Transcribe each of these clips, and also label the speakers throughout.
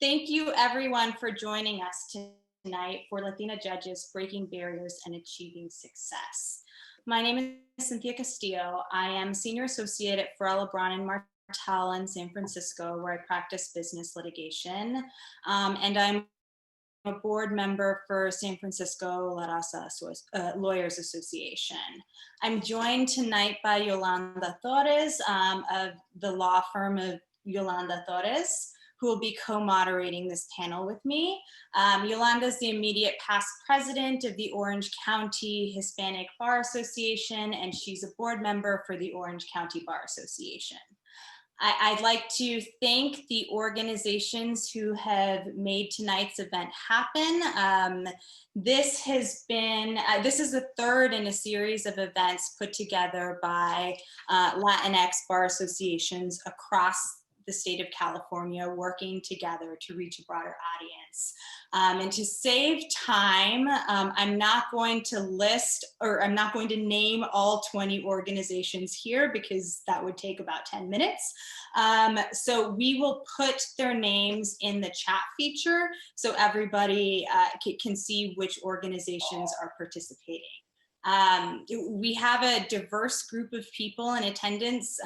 Speaker 1: Thank you everyone for joining us tonight for Latina Judges Breaking Barriers and Achieving Success. My name is Cynthia Castillo. I am Senior Associate at Farella, Braun, and Martel in San Francisco, where I practice business litigation. And I'm a board member for San Francisco Raza Lawyers Association. I'm joined tonight by Yolanda Torres of the law firm of Yolanda Torres, who will be co-moderating this panel with me. Yolanda is the immediate past president of the Orange County Hispanic Bar Association, and she's a board member for the Orange County Bar Association. I'd like to thank the organizations who have made tonight's event happen. This is the third in a series of events put together by Latinx bar associations across the state of California, working together to reach a broader audience. And to save time, I'm not going to list, or I'm not going to name all 20 organizations here because that would take about 10 minutes. So we will put their names in the chat feature so everybody can see which organizations are participating. We have a diverse group of people in attendance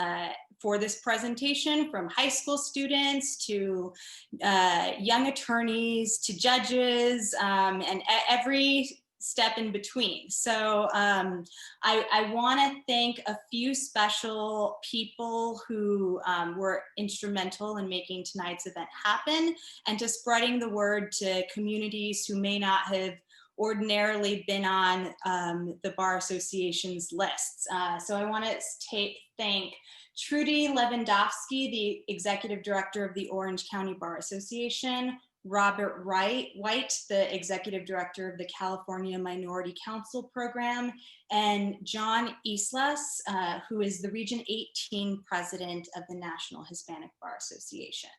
Speaker 1: for this presentation, from high school students to young attorneys to judges, and every step in between. So I want to thank a few special people who were instrumental in making tonight's event happen, and to spreading the word to communities who may not have ordinarily been on the Bar Association's lists. So I want to thank Trudy Lewandowski, the Executive Director of the Orange County Bar Association, Robert White, the Executive Director of the California Minority Counsel Program, and John Islas, who is the Region 18 President of the National Hispanic Bar Association.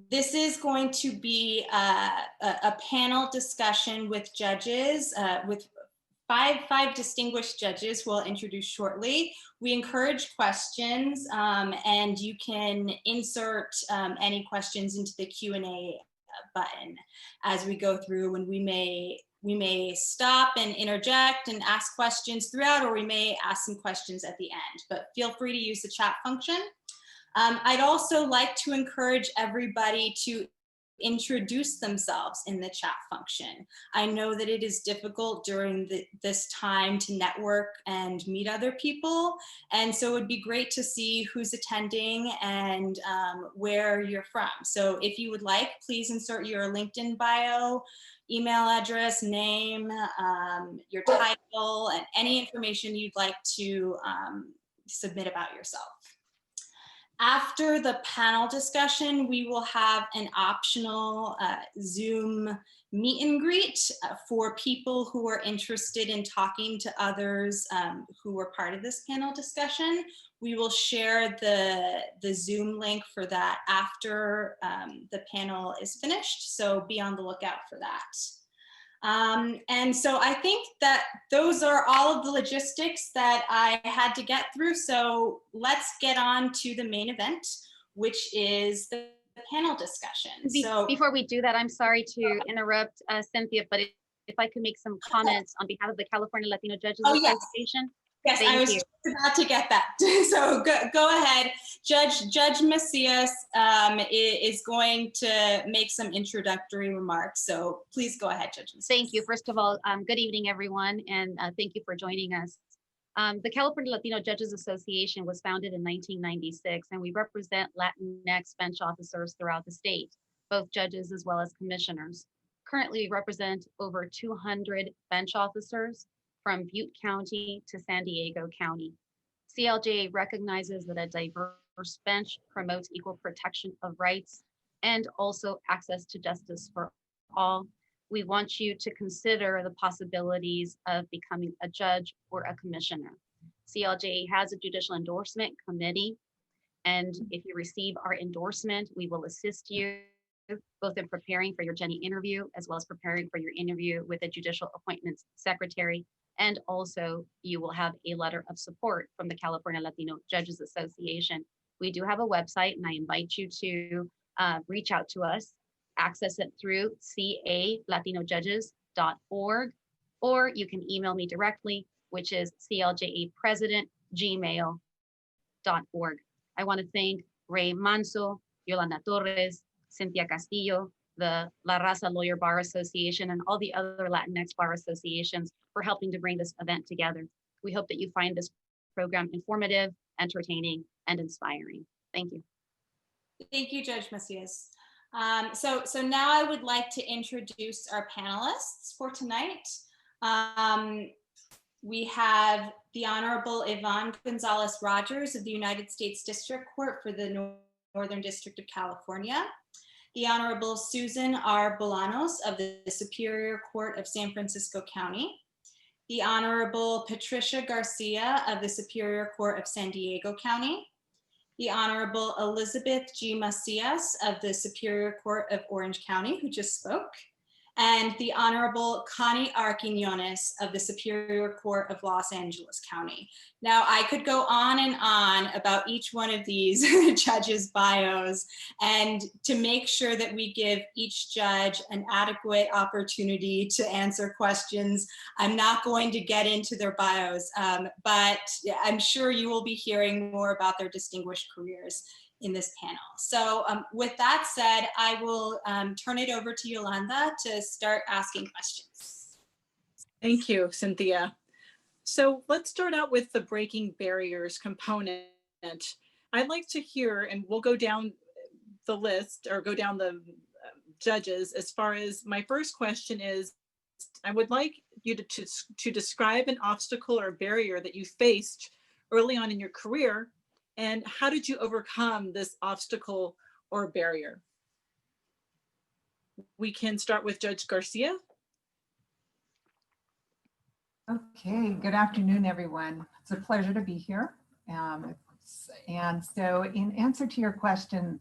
Speaker 1: This is going to be a panel discussion with judges, with five distinguished judges who I'll introduce shortly. We encourage questions, and you can insert any questions into the Q&A button as we go through, and we may stop and interject and ask questions throughout, or we may ask some questions at the end, but feel free to use the chat function. I'd also like to encourage everybody to introduce themselves in the chat function. I know that it is difficult during this time to network and meet other people, and so it would be great to see who's attending and where you're from. So if you would like, please insert your LinkedIn bio, email address, name, your title, and any information you'd like to submit about yourself. After the panel discussion, we will have an optional Zoom meet and greet for people who are interested in talking to others who were part of this panel discussion. We will share the Zoom link for that after the panel is finished, so be on the lookout for that. And so I think that those are all of the logistics that I had to get through. So let's get on to the main event, which is the panel discussion. So
Speaker 2: before we do that, I'm sorry to interrupt Cynthia, but if I could make some comments on behalf of the California Latino Judges Association.
Speaker 1: Yes, I was just about to get that. So go ahead. Judge Macias is going to make some introductory remarks. So please go ahead, Judge Macias.
Speaker 2: Thank you. First of all, good evening, everyone, and thank you for joining us. The California Latino Judges Association was founded in 1996, and we represent Latinx bench officers throughout the state, both judges as well as commissioners. Currently, we represent over 200 bench officers from Butte County to San Diego County. CLJ recognizes that a diverse bench promotes equal protection of rights and also access to justice for all. We want you to consider the possibilities of becoming a judge or a commissioner. CLJ has a judicial endorsement committee, and if you receive our endorsement, we will assist you both in preparing for your Jenny interview, as well as preparing for your interview with a judicial appointments secretary. And also you will have a letter of support from the California Latino Judges Association. We do have a website, and I invite you to reach out to us. Access it through calatinojudges.org, or you can email me directly, which is cljapresident@gmail.org. I want to thank Ray Manso, Yolanda Torres, Cynthia Castillo, the La Raza Lawyer Bar Association, and all the other Latinx bar associations for helping to bring this event together. We hope that you find this program informative, entertaining, and inspiring. Thank you.
Speaker 1: Thank you, Judge Macias. So now I would like to introduce our panelists for tonight. We have the Honorable Yvonne Gonzalez Rogers of the United States District Court for the Northern District of California, the Honorable Susan R. Bolanos of the Superior Court of San Francisco County, the Honorable Patricia Garcia of the Superior Court of San Diego County, the Honorable Elizabeth G. Macias of the Superior Court of Orange County, who just spoke, and the Honorable Connie R. Quinones of the Superior Court of Los Angeles County. Now, I could go on and on about each one of these judges' bios, and to make sure that we give each judge an adequate opportunity to answer questions, I'm not going to get into their bios, but I'm sure you will be hearing more about their distinguished careers in this panel. So with that said, I will turn it over to Yolanda to start asking questions.
Speaker 3: Thank you, Cynthia. So let's start out with the breaking barriers component. I'd like to hear, and we'll go down the list or go down the judges. As far as my first question is, I would like you to describe an obstacle or barrier that you faced early on in your career, and how did you overcome this obstacle or barrier? We can start with Judge Garcia.
Speaker 4: Okay, good afternoon, everyone. It's a pleasure to be here. And so in answer to your question,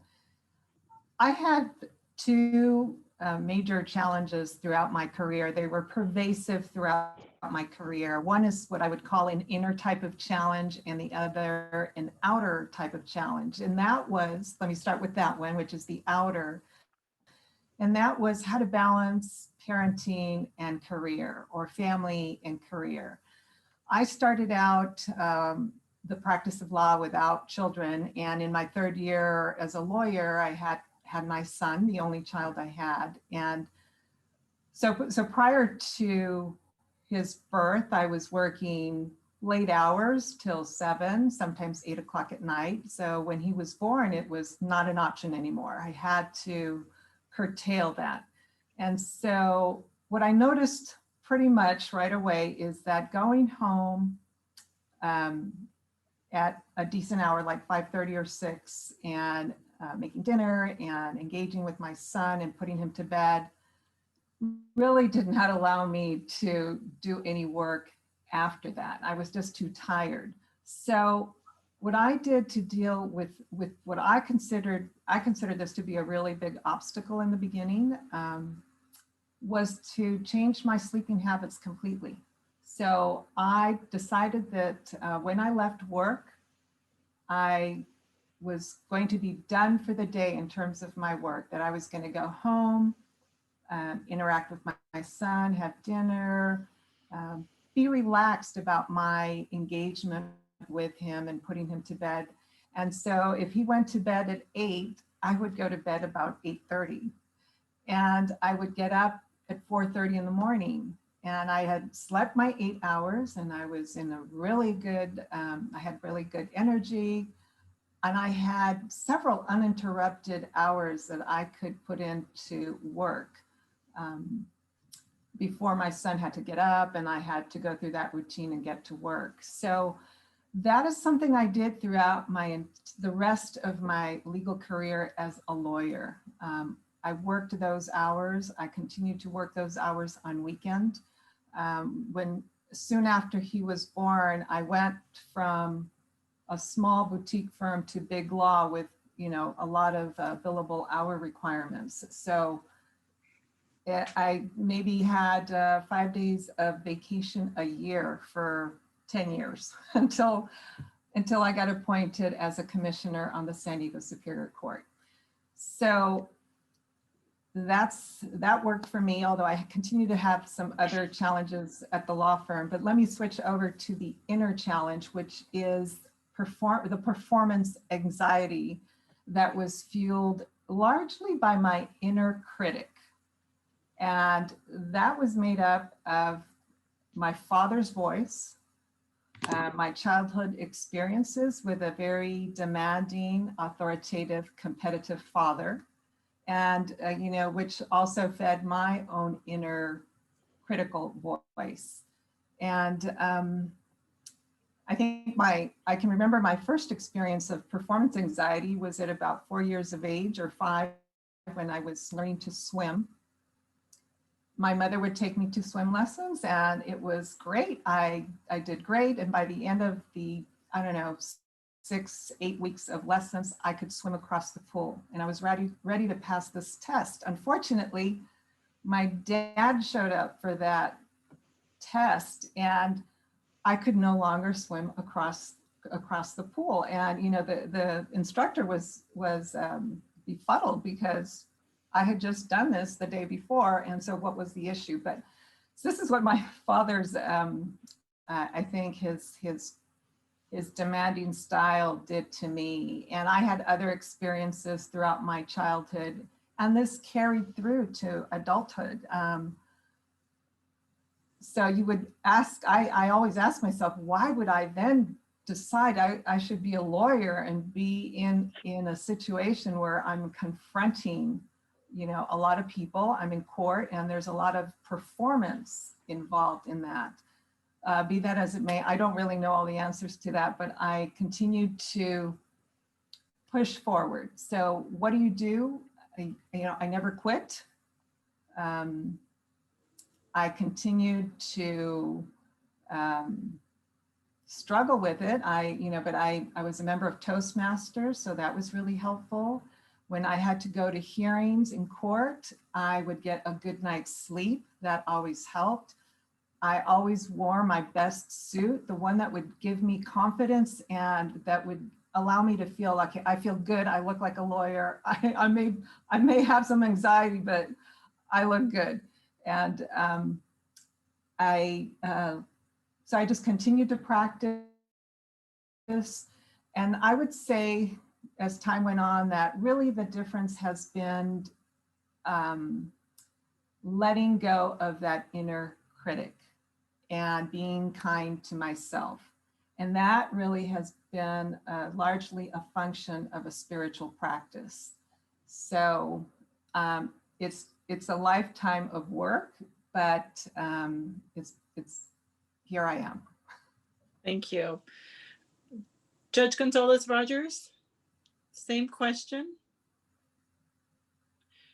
Speaker 4: I had two major challenges throughout my career. They were pervasive throughout my career. One is what I would call an inner type of challenge, and the other an outer type of challenge. And that was, let me start with that one, which is the outer. And that was how to balance parenting and career, or family and career. I started out the practice of law without children. And in my third year as a lawyer, I had my son, the only child I had. And so prior to his birth, I was working late hours till 7, sometimes 8 o'clock at night. So when he was born, it was not an option anymore. I had to curtail that. And so what I noticed pretty much right away is that going home at a decent hour, like 5:30 or 6, and making dinner and engaging with my son and putting him to bed really did not allow me to do any work after that. I was just too tired. So what I did to deal with what I considered this to be a really big obstacle in the beginning, was to change my sleeping habits completely. So I decided that when I left work, I was going to be done for the day in terms of my work, that I was going to go home, interact with my son, have dinner, be relaxed about my engagement with him and putting him to bed. And so if he went to bed at 8, I would go to bed about 8:30. And I would get up at 4:30 in the morning. And I had slept my 8 hours, and I was in a really good, I had really good energy. And I had several uninterrupted hours that I could put into work before my son had to get up, and I had to go through that routine and get to work. So that is something I did throughout the rest of my legal career as a lawyer. I worked those hours. I continued to work those hours on weekend. Soon after he was born, I went from a small boutique firm to big law with, a lot of billable hour requirements. So I maybe had 5 days of vacation a year for 10 years until I got appointed as a commissioner on the San Diego Superior Court. So that worked for me, although I continue to have some other challenges at the law firm. But let me switch over to the inner challenge, which is the performance anxiety that was fueled largely by my inner critic. And that was made up of my father's voice, my childhood experiences with a very demanding, authoritative, competitive father, and which also fed my own inner critical voice. And I think I can remember my first experience of performance anxiety was at about 4 years of age or 5, when I was learning to swim. My mother would take me to swim lessons, and it was great. I did great. And by the end of the, 6-8 weeks of lessons, I could swim across the pool, and I was ready to pass this test. Unfortunately, my dad showed up for that test, and I could no longer swim across the pool. And the instructor was befuddled, because I had just done this the day before, and so what was the issue? But so this is what my father's, I think his demanding style did to me. And I had other experiences throughout my childhood, and this carried through to adulthood. So you would ask, I always ask myself, why would I then decide I should be a lawyer and be in a situation where I'm confronting, a lot of people, I'm in court, and there's a lot of performance involved in that. Be that as it may, I don't really know all the answers to that, but I continued to push forward. So what do? I never quit. I continued to struggle with it. But I was a member of Toastmasters, so that was really helpful. When I had to go to hearings in court, I would get a good night's sleep. That always helped. I always wore my best suit, the one that would give me confidence and that would allow me to feel like I feel good. I look like a lawyer. I may have some anxiety, but I look good. And so I just continued to practice. And I would say, as time went on, that really the difference has been letting go of that inner critic and being kind to myself. And that really has been largely a function of a spiritual practice. So it's a lifetime of work, but it's here I am.
Speaker 3: Thank you. Judge Gonzalez Rogers, same question.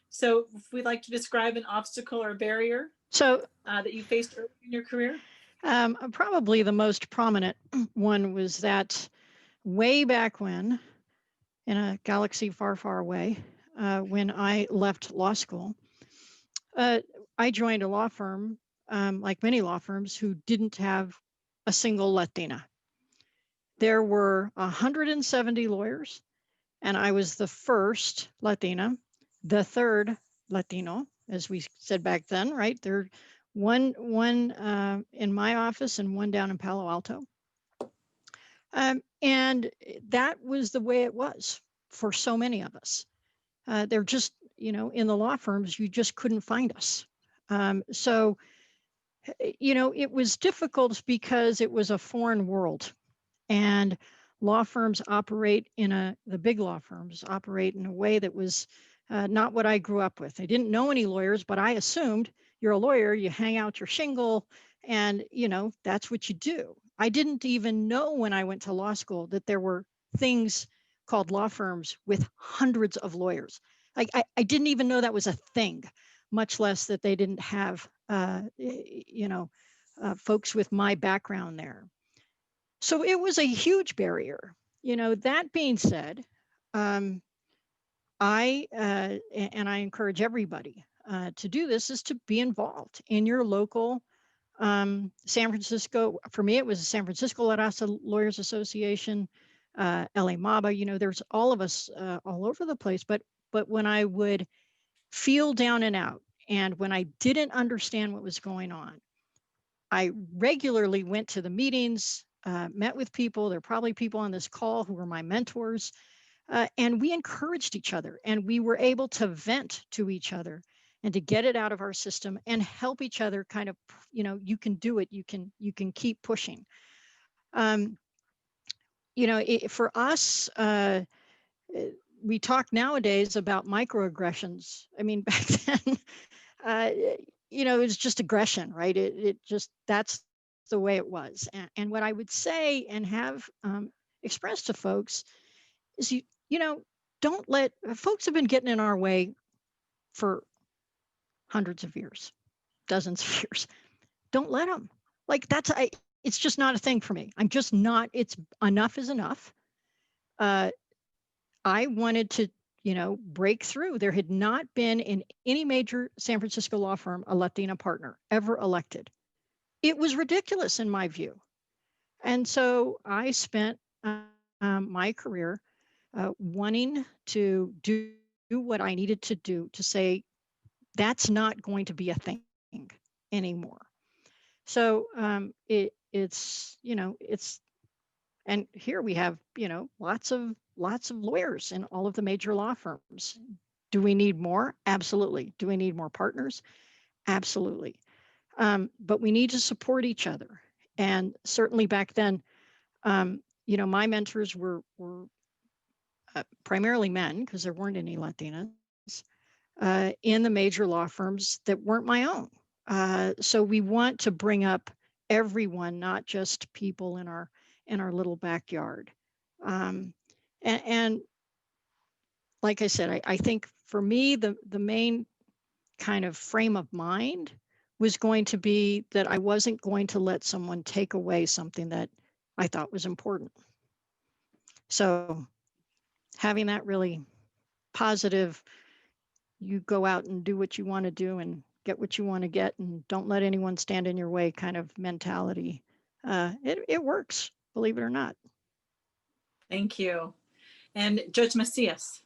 Speaker 3: So if we'd like to describe an obstacle or barrier that you faced early in your career?
Speaker 5: Probably the most prominent one was that way back when, in a galaxy far, far away, when I left law school, I joined a law firm, like many law firms, who didn't have a single Latina. There were 170 lawyers, and I was the first Latina, the third Latino, as we said back then, right? There one in my office and one down in Palo Alto. And that was the way it was for so many of us. They're just, in the law firms, you just couldn't find us. So, it was difficult because it was a foreign world, and law firms operate the big law firms operate in a way that was not what I grew up with. I didn't know any lawyers, but I assumed you're a lawyer, you hang out your shingle, and that's what you do. I didn't even know when I went to law school that there were things called law firms with hundreds of lawyers. I didn't even know that was a thing, much less that they didn't have folks with my background there. So it was a huge barrier. That being said, I encourage everybody to do this, is to be involved in your local San Francisco. For me, it was the San Francisco Raza Lawyers Association, LA MABA. There's all of us all over the place, but but when I would feel down and out, and when I didn't understand what was going on, I regularly went to the meetings, met with people. There are probably people on this call who were my mentors, and we encouraged each other, and we were able to vent to each other and to get it out of our system and help each other kind of, you can do it. You can keep pushing. For us, we talk nowadays about microaggressions. I mean, back then, it was just aggression, right? That's the way it was. And what I would say and have expressed to folks is, don't let folks have been getting in our way for hundreds of years, dozens of years. Don't let them. Like it's just not a thing for me. I'm just not. It's enough is enough. I wanted to, break through. There had not been in any major San Francisco law firm a Latina partner ever elected. It was ridiculous in my view. And so I spent my career wanting to do what I needed to do to say, that's not going to be a thing anymore. So it's, and here we have, lots of lawyers in all of the major law firms. Do we need more? Absolutely. Do we need more partners? Absolutely. But we need to support each other. And certainly back then, my mentors were primarily men, because there weren't any Latinas in the major law firms that weren't my own. So we want to bring up everyone, not just people in our little backyard. And like I said, I think for me, the main kind of frame of mind was going to be that I wasn't going to let someone take away something that I thought was important. So having that really positive, you go out and do what you want to do and get what you want to get, and don't let anyone stand in your way kind of mentality. It works, believe it or not.
Speaker 3: Thank you. And Judge Macias.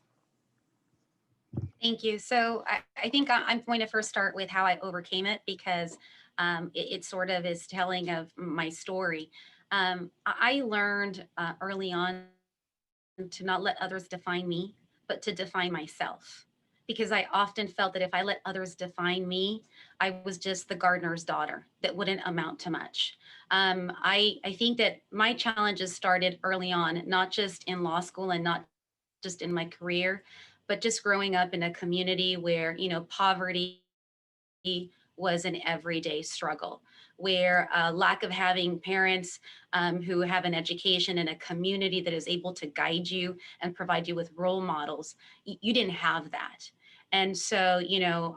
Speaker 2: Thank you. So I think I'm going to first start with how I overcame it, because it sort of is telling of my story. I learned early on to not let others define me, but to define myself. Because I often felt that if I let others define me, I was just the gardener's daughter that wouldn't amount to much. I think that my challenges started early on, not just in law school and not just in my career, but just growing up in a community where, poverty was an everyday struggle, where lack of having parents who have an education and a community that is able to guide you and provide you with role models, you didn't have that. And so,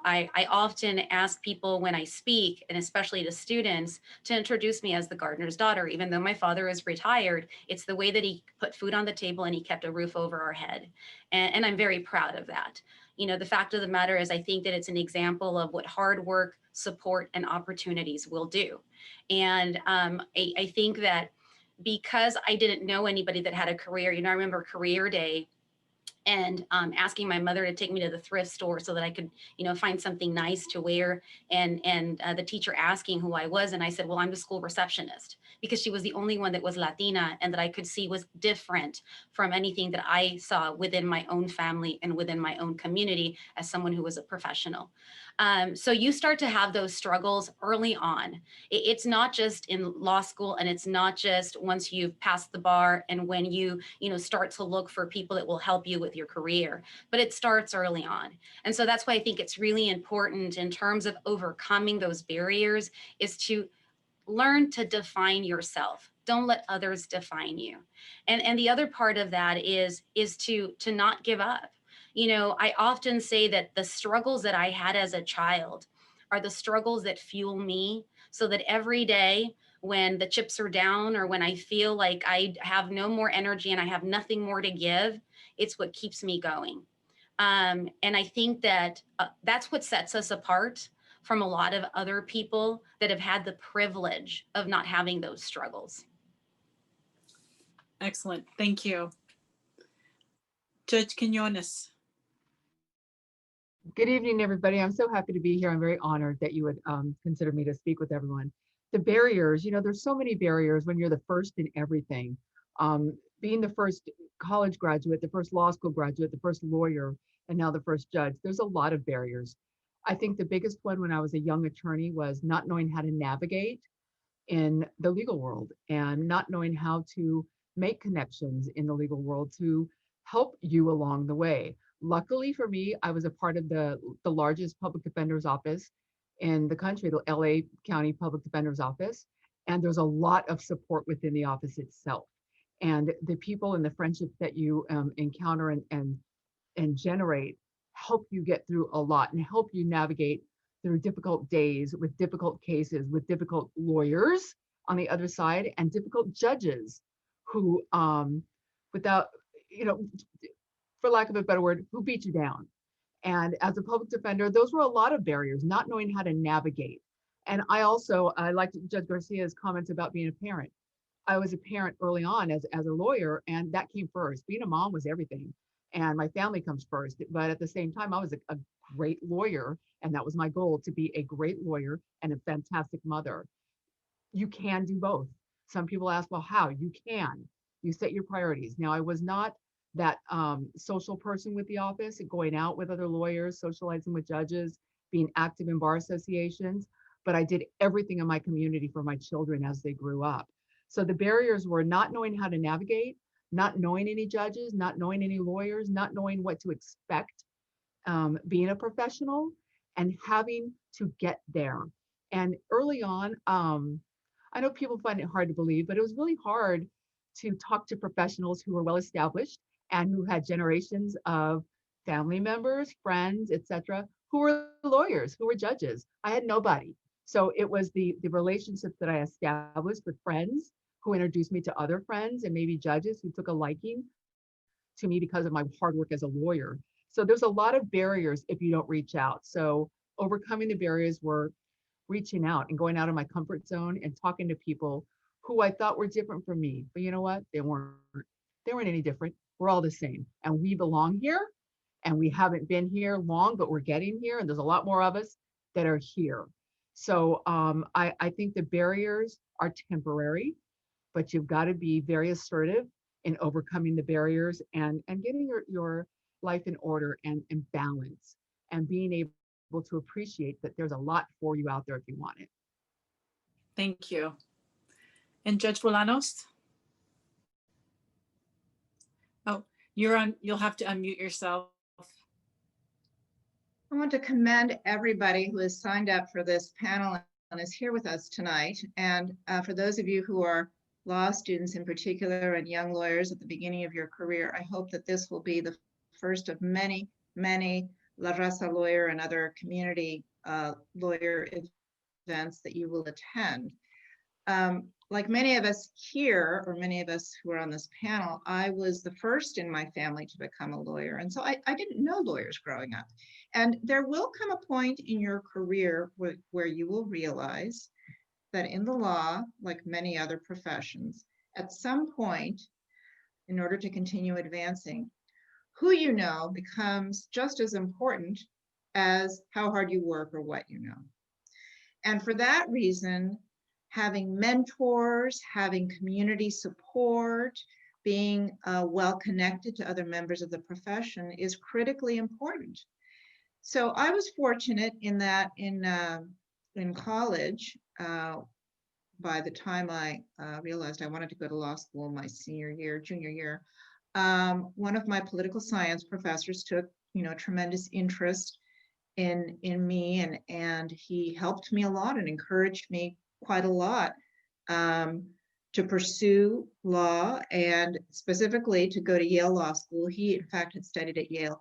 Speaker 2: I often ask people when I speak, and especially to students, to introduce me as the gardener's daughter. Even though my father is retired, it's the way that he put food on the table and he kept a roof over our head. And I'm very proud of that. The fact of the matter is, I think that it's an example of what hard work, support, and opportunities will do. And I think that because I didn't know anybody that had a career, I remember career day and asking my mother to take me to the thrift store so that I could, find something nice to wear. And the teacher asking who I was. And I said, well, I'm the school receptionist, because she was the only one that was Latina and that I could see was different from anything that I saw within my own family and within my own community as someone who was a professional. So you start to have those struggles early on. It's not just in law school, and it's not just once you've passed the bar and when you start to look for people that will help you with your career, but it starts early on. And so that's why I think it's really important in terms of overcoming those barriers is to learn to define yourself. Don't let others define you. And the other part of that is to not give up. I often say that the struggles that I had as a child are the struggles that fuel me, so that every day when the chips are down or when I feel like I have no more energy and I have nothing more to give, it's what keeps me going. And I think that that's what sets us apart from a lot of other people that have had the privilege of not having those struggles.
Speaker 3: Excellent. Thank you. Judge Quinones.
Speaker 6: Good evening, everybody. I'm so happy to be here. I'm very honored that you would consider me to speak with everyone. The barriers, there's so many barriers when you're the first in everything. Being the first college graduate, the first law school graduate, the first lawyer, and now the first judge, there's a lot of barriers. I think the biggest one when I was a young attorney was not knowing how to navigate in the legal world and not knowing how to make connections in the legal world to help you along the way. Luckily for me, I was a part of the largest public defender's office in the country, the LA County Public Defender's Office. And there's a lot of support within the office itself. And the people and the friendships that you encounter and generate help you get through a lot and help you navigate through difficult days with difficult cases, with difficult lawyers on the other side and difficult judges who, without, for lack of a better word, who beat you down. And as a public defender, those were a lot of barriers, not knowing how to navigate. And I liked Judge Garcia's comments about being a parent. I was a parent early on as a lawyer, and that came first. Being a mom was everything. And my family comes first. But at the same time, I was a great lawyer. And that was my goal, to be a great lawyer and a fantastic mother. You can do both. Some people ask, well, how? You can. You set your priorities. Now, I was not that social person with the office, going out with other lawyers, socializing with judges, being active in bar associations, but I did everything in my community for my children as they grew up. So the barriers were not knowing how to navigate, not knowing any judges, not knowing any lawyers, not knowing what to expect, being a professional and having to get there. And early on, I know people find it hard to believe, but it was really hard to talk to professionals who were well established and who had generations of family members, friends, etc., who were lawyers, who were judges. I had nobody. So it was the relationships that I established with friends who introduced me to other friends and maybe judges who took a liking to me because of my hard work as a lawyer. So there's a lot of barriers if you don't reach out. So overcoming the barriers were reaching out and going out of my comfort zone and talking to people who I thought were different from me. But you know what? They weren't any different. We're all the same. And we belong here. And we haven't been here long, but we're getting here. And there's a lot more of us that are here. So I think the barriers are temporary, but you've got to be very assertive in overcoming the barriers and getting your life in order and balance and being able to appreciate that there's a lot for you out there if you want it.
Speaker 3: Thank you. And Judge Bolanos? Oh, you're on, you'll have to unmute yourself.
Speaker 7: I want to commend everybody who has signed up for this panel and is here with us tonight. And for those of you who are law students in particular and young lawyers at the beginning of your career, I hope that this will be the first of many, many La Raza lawyer and other community lawyer events that you will attend. Like many of us here, or many of us who are on this panel, I was the first in my family to become a lawyer. And so I didn't know lawyers growing up. And there will come a point in your career where you will realize that in the law, like many other professions, at some point, in order to continue advancing, who you know becomes just as important as how hard you work or what you know. And for that reason, having mentors, having community support, being well connected to other members of the profession is critically important. So I was fortunate in that in college, by the time I realized I wanted to go to law school my junior year, one of my political science professors took, tremendous interest in me, and he helped me a lot and encouraged me quite a lot to pursue law and specifically to go to Yale Law School. He, in fact, had studied at Yale.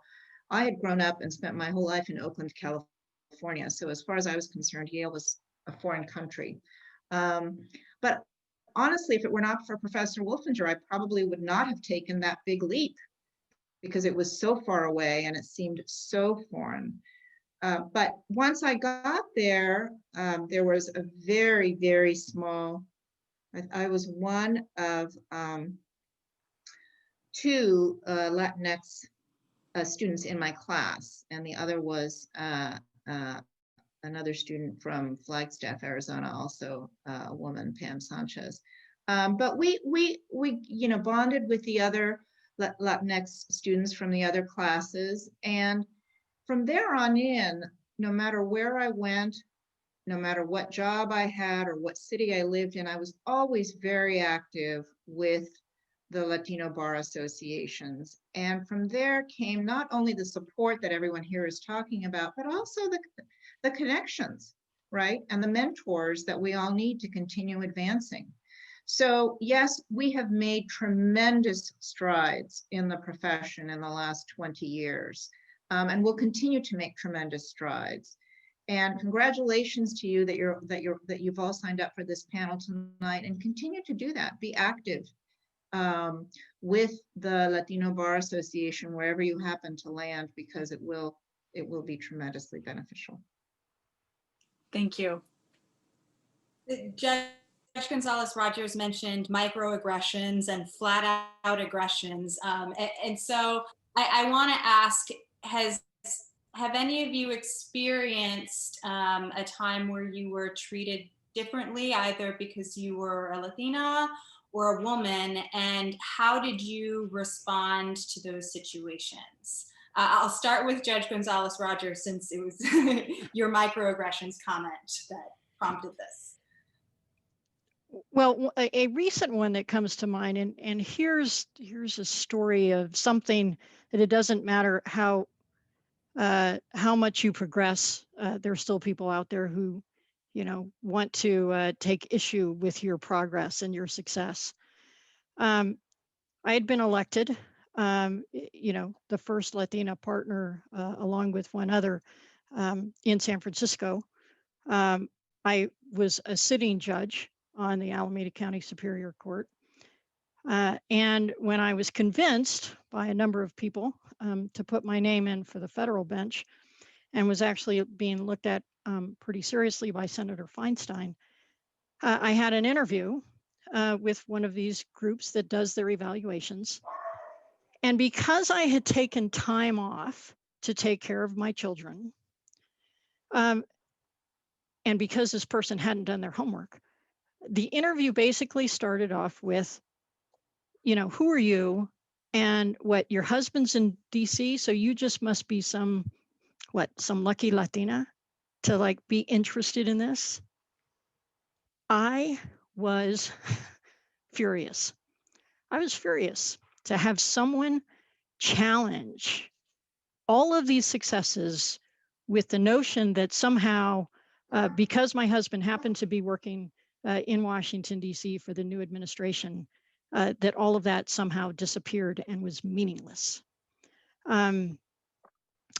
Speaker 7: I had grown up and spent my whole life in Oakland, California. So as far as I was concerned, Yale was a foreign country. But honestly, if it were not for Professor Wolfinger, I probably would not have taken that big leap because it was so far away and it seemed so foreign. But once I got there, there was a very, very small, I was one of two Latinx students in my class, and the other was another student from Flagstaff, Arizona, also a woman, Pam Sanchez. But we bonded with the other Latinx students from the other classes, and from there on in, no matter where I went, no matter what job I had or what city I lived in, I was always very active with the Latino bar associations. And from there came not only the support that everyone here is talking about, but also the connections, right? And the mentors that we all need to continue advancing. So yes, we have made tremendous strides in the profession in the last 20 years, and we'll continue to make tremendous strides. And congratulations to you that you've all signed up for this panel tonight, and continue to do that. Be active with the Latino Bar Association wherever you happen to land, because it will be tremendously beneficial.
Speaker 3: Thank you.
Speaker 1: Judge Gonzalez Rogers mentioned microaggressions and flat out aggressions. And so I want to ask, have any of you experienced a time where you were treated differently, either because you were a Latina or a woman, and how did you respond to those situations? I'll start with Judge Gonzalez Rogers, since it was your microaggressions comment that prompted this.
Speaker 5: Well, a recent one that comes to mind, and here's a story of something that it doesn't matter how much you progress, there are still people out there who, want to take issue with your progress and your success. I had been elected, the first Latina partner, along with one other, in San Francisco. I was a sitting judge on the Alameda County Superior Court. And when I was convinced by a number of people to put my name in for the federal bench, and was actually being looked at pretty seriously by Senator Feinstein, I had an interview with one of these groups that does their evaluations. And because I had taken time off to take care of my children, and because this person hadn't done their homework, the interview basically started off with, who are you? And what, your husband's in DC, so you just must be some lucky Latina to be interested in this? I was furious. I was furious to have someone challenge all of these successes with the notion that somehow, because my husband happened to be working in Washington, D.C. for the new administration, that all of that somehow disappeared and was meaningless.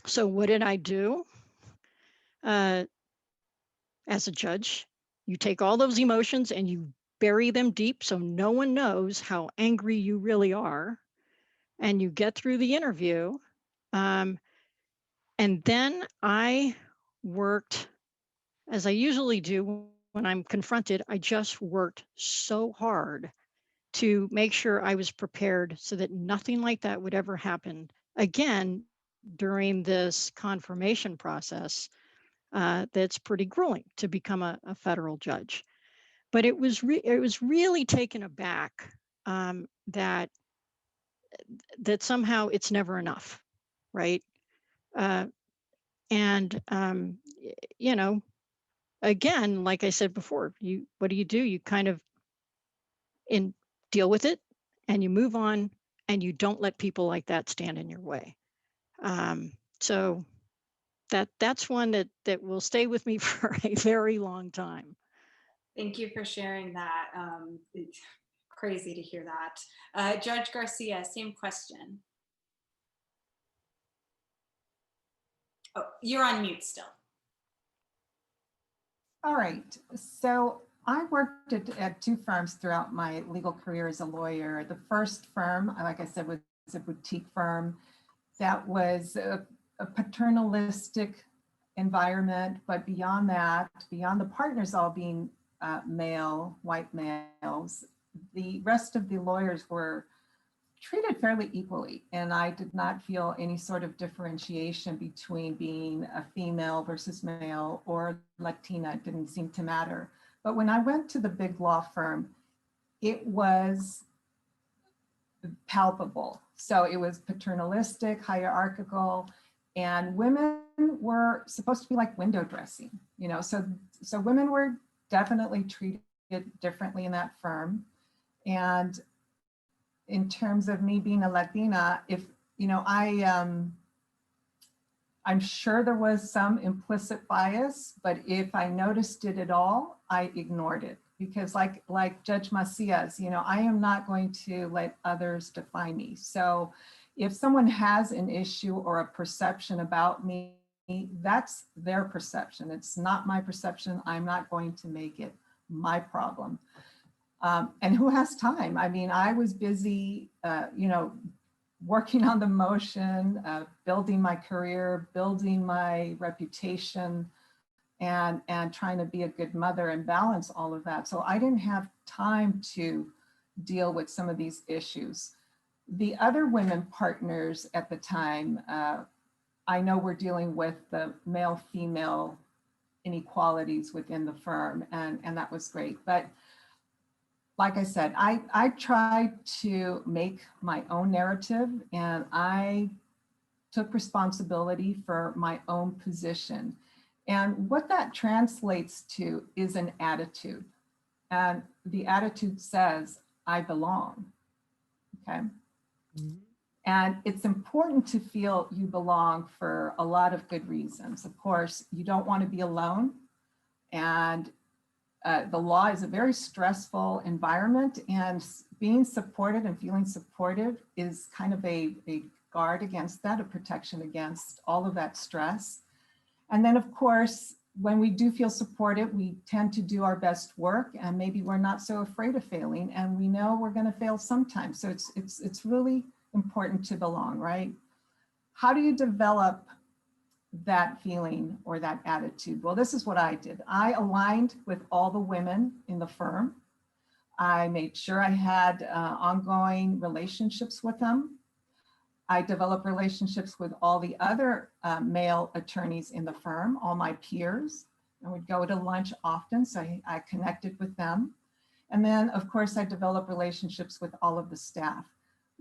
Speaker 5: So what did I do? As a judge, you take all those emotions and you bury them deep so no one knows how angry you really are, and you get through the interview. And then I worked, as I usually do when I'm confronted, I just worked so hard to make sure I was prepared so that nothing like that would ever happen again during this confirmation process that's pretty grueling to become a federal judge. But it was really taken aback that somehow it's never enough, right? And again, like I said before, what do? You kind of deal with it, and you move on, and you don't let people like that stand in your way. So that's one that will stay with me for a very long time.
Speaker 1: Thank you for sharing that. It's crazy to hear that. Judge Garcia, same question. Oh, you're on mute still.
Speaker 4: All right. So I worked at two firms throughout my legal career as a lawyer. The first firm, like I said, was a boutique firm that was a paternalistic environment. But beyond that, beyond the partners all being white males, the rest of the lawyers were treated fairly equally. And I did not feel any sort of differentiation between being a female versus male or Latina. It didn't seem to matter. But when I went to the big law firm, it was palpable. So it was paternalistic, hierarchical, and women were supposed to be like window dressing, you know, so women were definitely treated differently in that firm. And in terms of me being a Latina, if, you know, I'm sure there was some implicit bias, but if I noticed it at all, I ignored it. Because like Judge Macias, you know, I am not going to let others define me. So if someone has an issue or a perception about me, that's their perception. It's not my perception. I'm not going to make it my problem. And who has time? I mean, I was busy, you know, working on the motion, building my career, building my reputation, and trying to be a good mother and balance all of that. So I didn't have time to deal with some of these issues. The other women partners at the time, I know we're dealing with the male-female inequalities within the firm, and that was great. But like I said, I tried to make my own narrative, and I took responsibility for my own position. And what that translates to is an attitude. And the attitude says, I belong, okay? Mm-hmm. And it's important to feel you belong for a lot of good reasons. Of course, you don't want to be alone. And the law is a very stressful environment, and being supported and feeling supported is kind of a guard against that, a protection against all of that stress. And then of course, when we do feel supported, we tend to do our best work, and maybe we're not so afraid of failing, and we know we're going to fail sometimes. So it's really important to belong, right? How do you develop that feeling or that attitude? Well, this is what I did. I aligned with all the women in the firm. I made sure I had ongoing relationships with them. I developed relationships with all the other male attorneys in the firm, all my peers, and we'd go to lunch often, so I connected with them. And then, of course, I developed relationships with all of the staff,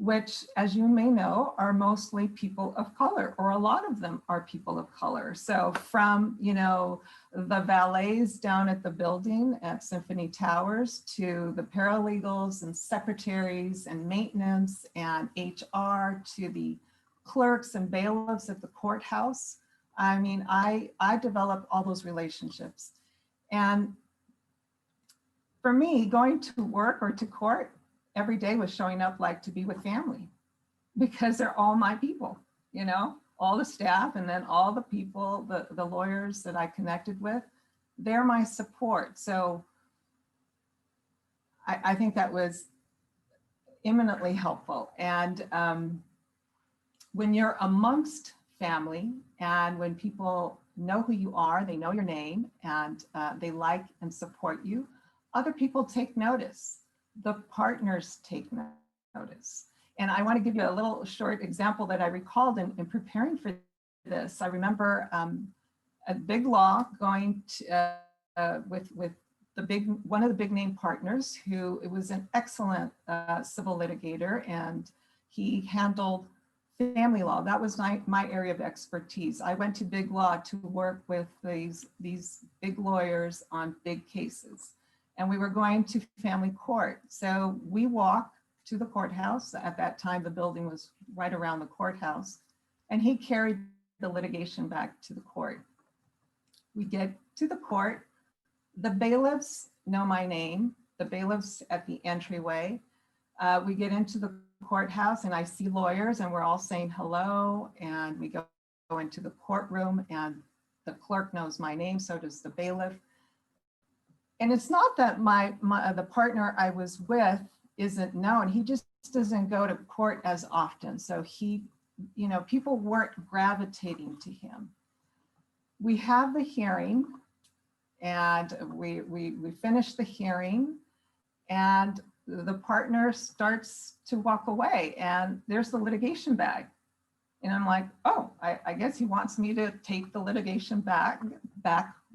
Speaker 4: which, as you may know, are mostly people of color, or a lot of them are people of color. So from, you know, the valets down at the building at Symphony Towers to the paralegals and secretaries and maintenance and HR to the clerks and bailiffs at the courthouse. I mean, I developed all those relationships. And for me, going to work or to court every day was showing up like to be with family, because they're all my people, you know, all the staff, and then all the people, the lawyers that I connected with, they're my support. So I think that was eminently helpful. And when you're amongst family, and when people know who you are, they know your name, and they like and support you, other people take notice. The partners take notice. And I want to give you a little short example that I recalled in preparing for this. I remember a big law going to, with one of the big name partners, who it was an excellent civil litigator, and he handled family law. That was my area of expertise. I went to big law to work with these big lawyers on big cases. And we were going to family court. So we walked to the courthouse. At that time, the building was right around the courthouse, and he carried the litigation back to the court. We get to the court. The bailiffs know my name, the bailiffs at the entryway. We get into the courthouse, and I see lawyers, and we're all saying hello, and we go into the courtroom, and the clerk knows my name, so does the bailiff. And it's not that the partner I was with isn't known. He just doesn't go to court as often. So he, you know, people weren't gravitating to him. We have the hearing, and we finished the hearing, and the partner starts to walk away and there's the litigation bag. And I'm like, oh, I guess he wants me to take the litigation back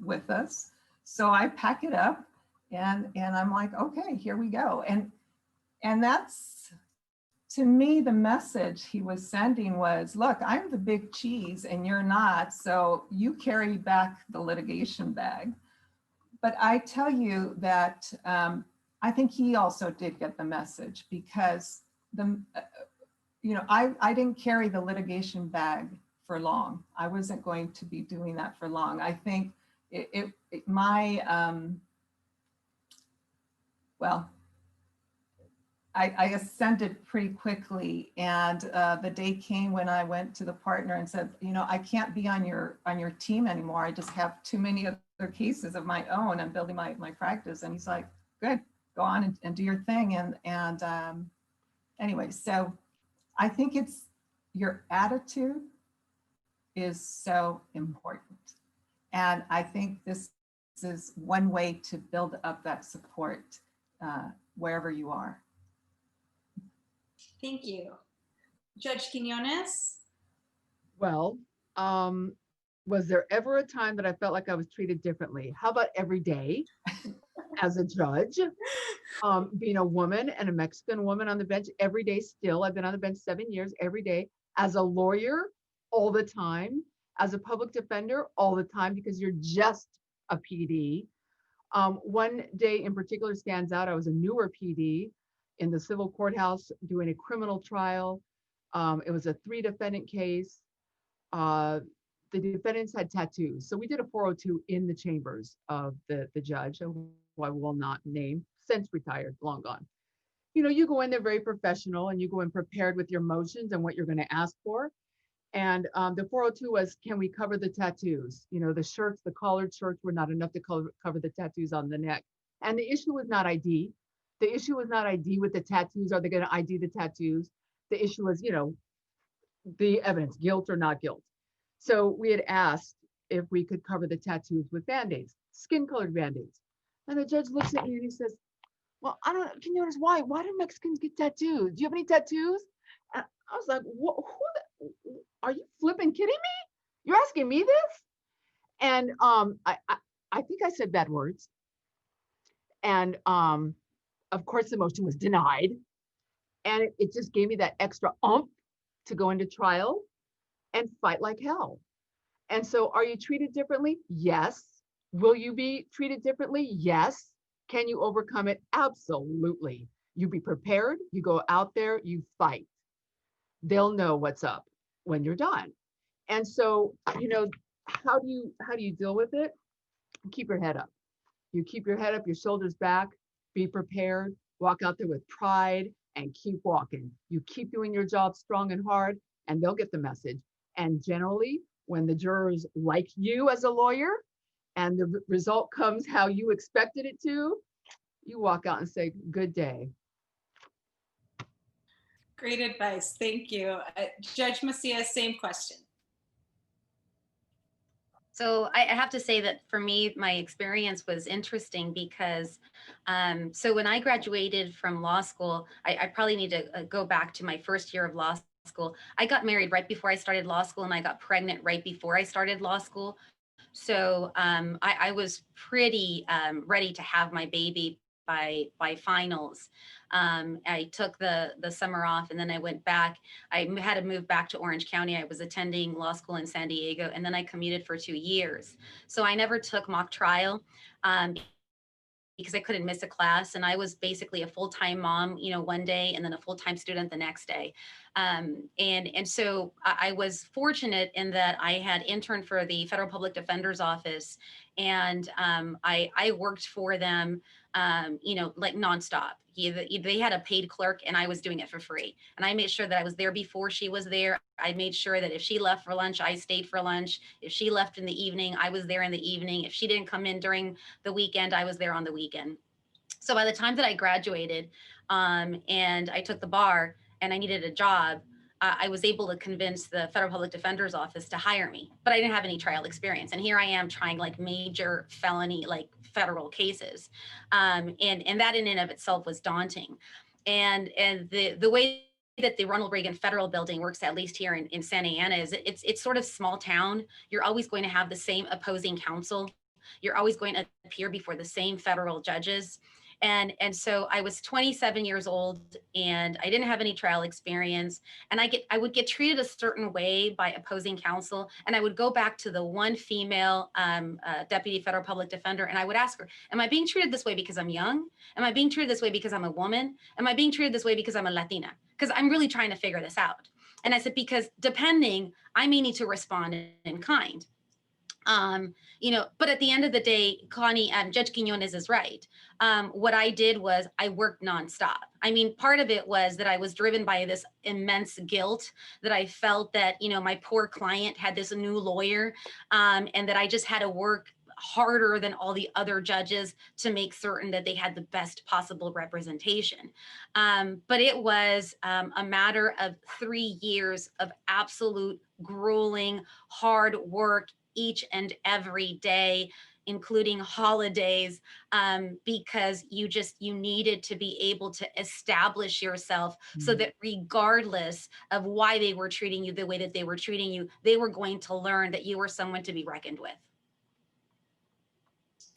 Speaker 4: with us. So I pack it up and I'm like, okay, here we go. And that's, to me, the message he was sending was, look, I'm the big cheese and you're not, so you carry back the litigation bag. But I tell you that I think he also did get the message, because I didn't carry the litigation bag for long. I wasn't going to be doing that for long. I think I ascended pretty quickly, and the day came when I went to the partner and said, I can't be on your team anymore. I just have too many other cases of my own. I'm building my practice. And he's like, good, go on and do your thing. And anyway, so I think it's your attitude is so important. And I think this is one way to build up that support wherever you are.
Speaker 1: Thank you. Judge Quinones?
Speaker 6: Well, was there ever a time that I felt like I was treated differently? How about every day as a judge? Being a woman and a Mexican woman on the bench every day still. I've been on the bench 7 years, every day. As a lawyer, all the time. As a public defender, all the time, because you're just a PD. One day in particular stands out. I was a newer PD in the civil courthouse doing a criminal trial. It was a 3-defendant case. The defendants had tattoos. So we did a 402 in the chambers of the judge, who I will not name, since retired, long gone. You go in there very professional and you go in prepared with your motions and what you're going to ask for. And the 402 was, can we cover the tattoos? The shirts, the collared shirts were not enough to cover the tattoos on the neck. And the issue was not ID. The issue was not ID with the tattoos. Are they going to ID the tattoos? The issue was, the evidence, guilt or not guilt. So we had asked if we could cover the tattoos with Band-Aids, skin-colored Band-Aids. And the judge looks at me and he says, well, I don't know, can you notice why? Why do Mexicans get tattoos? Do you have any tattoos? And I was like, are you flipping kidding me? You're asking me this? And I think I said bad words. And of course the motion was denied. And it just gave me that extra oomph to go into trial and fight like hell. And so, are you treated differently? Yes. Will you be treated differently? Yes. Can you overcome it? Absolutely. You be prepared, you go out there, you fight. They'll know what's up when you're done. And so, how do you deal with it? Keep your head up. You keep your head up, your shoulders back, be prepared, walk out there with pride and keep walking. You keep doing your job strong and hard, and they'll get the message. And generally, when the jurors like you as a lawyer and the result comes how you expected it to, you walk out and say, good day.
Speaker 1: Great advice. Thank you. Judge Macias, same question.
Speaker 2: So I have to say that for me, my experience was interesting because, so when I graduated from law school, I probably need to go back to my first year of law school. I got married right before I started law school, and I got pregnant right before I started law school. So I was pretty ready to have my baby by finals. I took the summer off, and then I went back. I had to move back to Orange County. I was attending law school in San Diego, and then I commuted for 2 years. So I never took mock trial because I couldn't miss a class. And I was basically a full-time mom, one day, and then a full-time student the next day. And so I was fortunate in that I had interned for the Federal Public Defender's Office, and I worked for them, like nonstop. They had a paid clerk, and I was doing it for free. And I made sure that I was there before she was there. I made sure that if she left for lunch, I stayed for lunch. If she left in the evening, I was there in the evening. If she didn't come in during the weekend, I was there on the weekend. So by the time that I graduated and I took the bar and I needed a job, I was able to convince the Federal Public Defender's Office to hire me, but I didn't have any trial experience. And here I am trying like major felony, like federal cases. And that in and of itself was daunting. And the way that the Ronald Reagan Federal Building works, at least here in Santa Ana, is it's sort of small town. You're always going to have the same opposing counsel. You're always going to appear before the same federal judges. And so I was 27 years old and I didn't have any trial experience. And I would get treated a certain way by opposing counsel. And I would go back to the one female deputy federal public defender and I would ask her, am I being treated this way because I'm young? Am I being treated this way because I'm a woman? Am I being treated this way because I'm a Latina? Because I'm really trying to figure this out. And I said, because depending, I may need to respond in kind. But at the end of the day, Connie, Judge Quinones is right. What I did was I worked nonstop. I mean, part of it was that I was driven by this immense guilt that I felt that, my poor client had this new lawyer, and that I just had to work harder than all the other judges to make certain that they had the best possible representation. But it was a matter of 3 years of absolute grueling, hard work each and every day, including holidays, because you needed to be able to establish yourself so that regardless of why they were treating you the way that they were treating you, they were going to learn that you were someone to be reckoned with.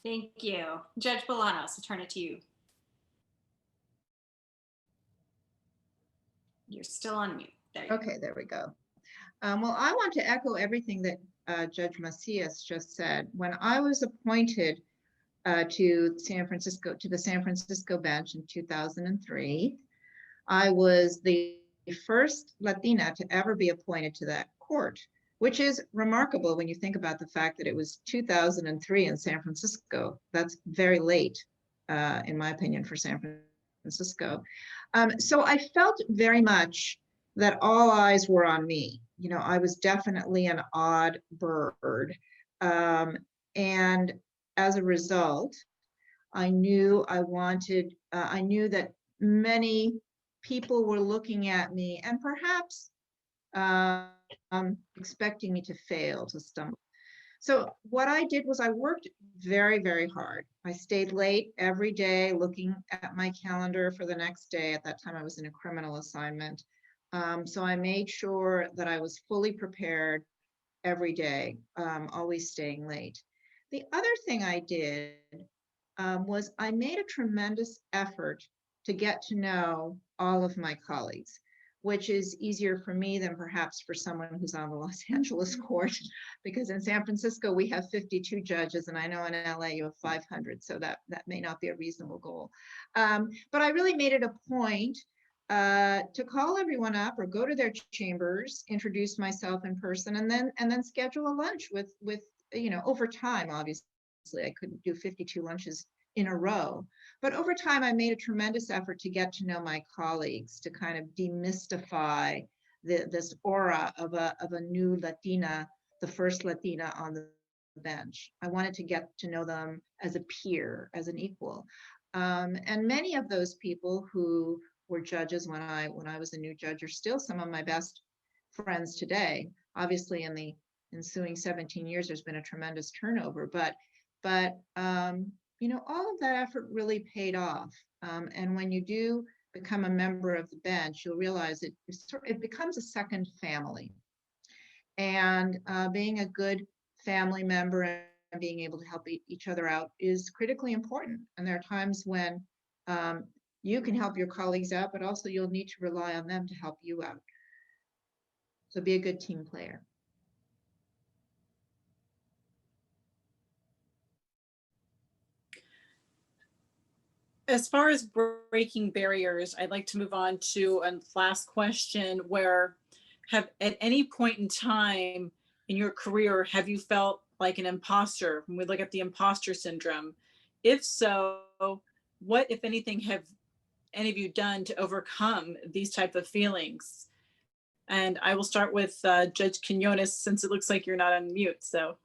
Speaker 1: Thank you. Judge Bolanos, I'll turn it to you. You're still on mute. There you go.
Speaker 7: Okay, there we go. Well, I want to echo everything that Judge Macias just said. When I was appointed to the San Francisco bench in 2003, I was the first Latina to ever be appointed to that court, which is remarkable when you think about the fact that it was 2003 in San Francisco. That's very late, in my opinion, for San Francisco. So I felt very much that all eyes were on me. I was definitely an odd bird. And as a result, I knew that many people were looking at me and perhaps expecting me to fail, to stumble. So what I did was I worked very, very hard. I stayed late every day looking at my calendar for the next day. At that time, I was in a criminal assignment. So I made sure that I was fully prepared every day, always staying late. The other thing I did was I made a tremendous effort to get to know all of my colleagues, which is easier for me than perhaps for someone who's on the Los Angeles court, because in San Francisco, we have 52 judges, and I know in LA you have 500, so that may not be a reasonable goal. But I really made it a point to call everyone up or go to their chambers, introduce myself in person, and then schedule a lunch with over time. Obviously, I couldn't do 52 lunches in a row, but over time I made a tremendous effort to get to know my colleagues, to kind of demystify this aura of a new Latina, the first Latina on the bench. I wanted to get to know them as a peer, as an equal, and many of those people who were judges when I was a new judge are still some of my best friends today. Obviously, in the ensuing 17 years, there's been a tremendous turnover, but all of that effort really paid off. And when you do become a member of the bench, you'll realize it becomes a second family. And being a good family member and being able to help each other out is critically important. And there are times when you can help your colleagues out, but also you'll need to rely on them to help you out. So be a good team player.
Speaker 3: As far as breaking barriers, I'd like to move on to a last question where at any point in time in your career, have you felt like an imposter when we look at the imposter syndrome? If so, what, if anything, have any of you done to overcome these type of feelings? And I will start with Judge Quinones, since it looks like you're not on mute. So.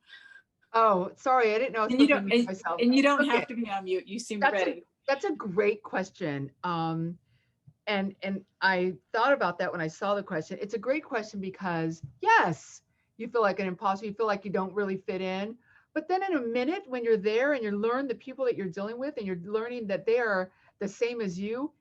Speaker 6: Oh, sorry, I didn't know.
Speaker 3: And you don't have to be on mute. You seem ready.
Speaker 6: That's a great question. And I thought about that when I saw the question. It's a great question because yes, you feel like an imposter, you feel like you don't really fit in. But then in a minute, when you're there and you learn the people that you're dealing with and you're learning that they are the same as you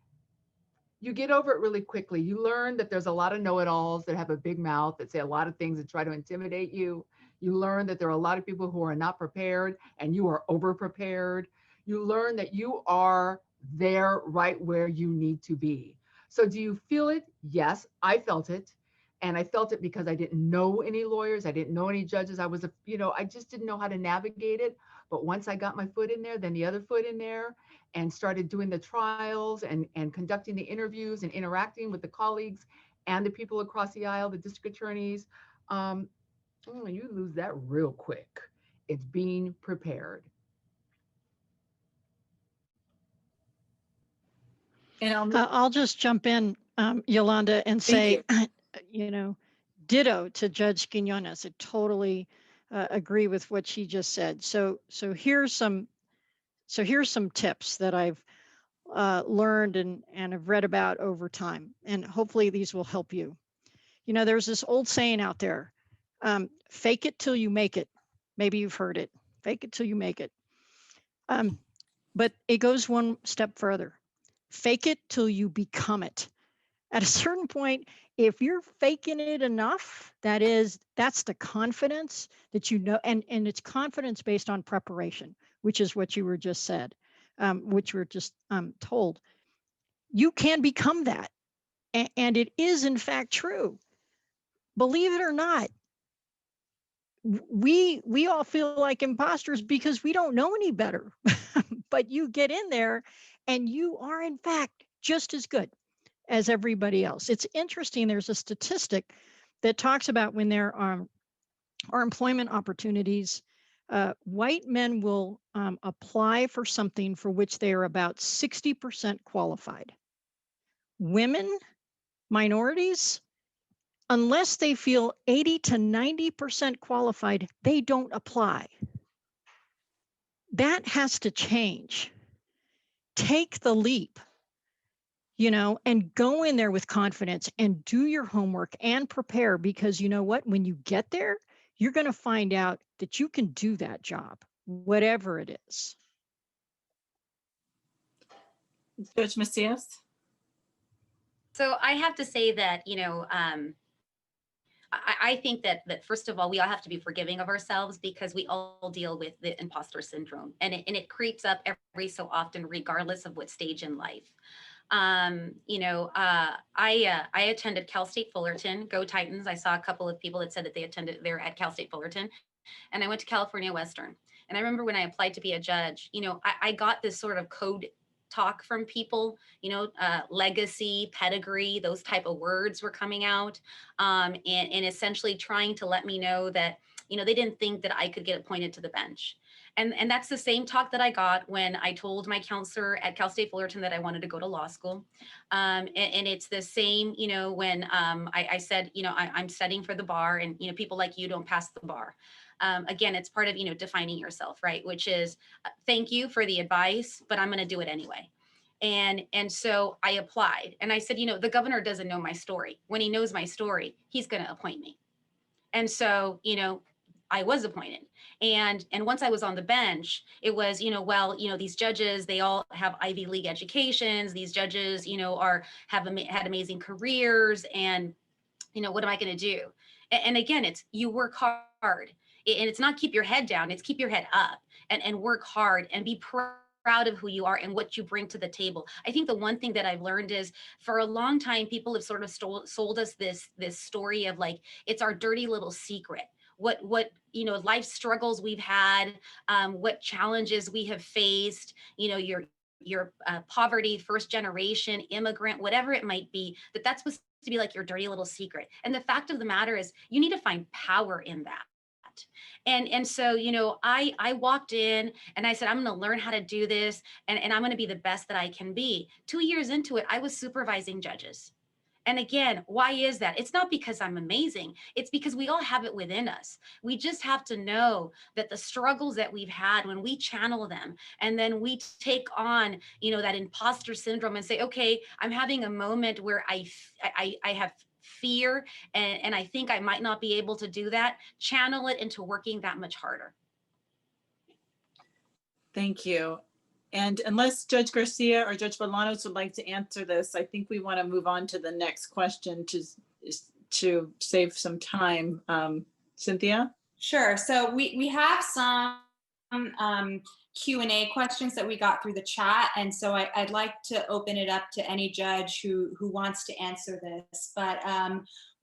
Speaker 6: get over it really quickly. You learn that there's a lot of know-it-alls that have a big mouth that say a lot of things and try to intimidate you. You learn that there are a lot of people who are not prepared and you are over-prepared. You learn that you are there right where you need to be. So do you feel it? Yes, I felt it. And I felt it because I didn't know any lawyers. I didn't know any judges. I just didn't know how to navigate it. But once I got my foot in there, then the other foot in there, and started doing the trials and conducting the interviews and interacting with the colleagues and the people across the aisle, the district attorneys, you lose that real quick. It's being prepared.
Speaker 3: And
Speaker 5: I'll just jump in, Yolanda, and say, ditto to Judge Quinones. I totally agree with what she just said. So here's some tips that I've learned and have read about over time, and hopefully these will help you. There's this old saying out there, fake it till you make it. Maybe you've heard it. Fake it till you make it. But it goes one step further. Fake it till you become it. At a certain point, if you're faking it enough, that's the confidence that and it's confidence based on preparation, which is what you were just said, which we're just told. You can become that. And it is in fact true. Believe it or not, we all feel like imposters because we don't know any better. But you get in there and you are in fact just as good as everybody else. It's interesting. There's a statistic that talks about when there are employment opportunities, white men will apply for something for which they are about 60% qualified. Women, minorities, unless they feel 80 to 90% qualified, they don't apply. That has to change. Take the leap, and go in there with confidence and do your homework and prepare, because you know what? When you get there, you're going to find out that you can do that job, whatever it is.
Speaker 3: Judge Macias?
Speaker 2: So I have to say that, I think that first of all, we all have to be forgiving of ourselves because we all deal with the imposter syndrome, and it creeps up every so often, regardless of what stage in life. I attended Cal State Fullerton. Go Titans! I saw a couple of people that said that they're at Cal State Fullerton, and I went to California Western. And I remember when I applied to be a judge, I got this sort of code talk from people, legacy, pedigree, those type of words were coming out, and essentially trying to let me know that, they didn't think that I could get appointed to the bench. And that's the same talk that I got when I told my counselor at Cal State Fullerton that I wanted to go to law school. And it's the same, when I said, I'm studying for the bar, and, people like you don't pass the bar. Again, it's part of, defining yourself, right? Which is, thank you for the advice, but I'm going to do it anyway. And so I applied, and I said, the governor doesn't know my story. When he knows my story, he's going to appoint me. And so, I was appointed. And once I was on the bench, it was, these judges, they all have Ivy League educations. These judges, had amazing careers. And, what am I going to do? And again, it's you work hard. And it's not keep your head down, it's keep your head up and work hard and be proud of who you are and what you bring to the table. I think the one thing that I've learned is, for a long time, people have sort of sold us this story of like, it's our dirty little secret. What life struggles we've had, what challenges we have faced, your poverty, first generation, immigrant, whatever it might be, that's supposed to be like your dirty little secret. And the fact of the matter is, you need to find power in that. And so, I walked in and I said, I'm going to learn how to do this, and I'm going to be the best that I can be. 2 years into it, I was supervising judges. And again, why is that? It's not because I'm amazing. It's because we all have it within us. We just have to know that the struggles that we've had, when we channel them and then we take on, that imposter syndrome and say, okay, I'm having a moment where I have fear and I think I might not be able to do that, channel it into working that much harder.
Speaker 3: Thank you. And unless Judge Garcia or Judge Bolanos would like to answer this, I think we want to move on to the next question to save some time. Cynthia?
Speaker 1: Sure. So we have some Q&A questions that we got through the chat. And so I'd like to open it up to any judge who wants to answer this. But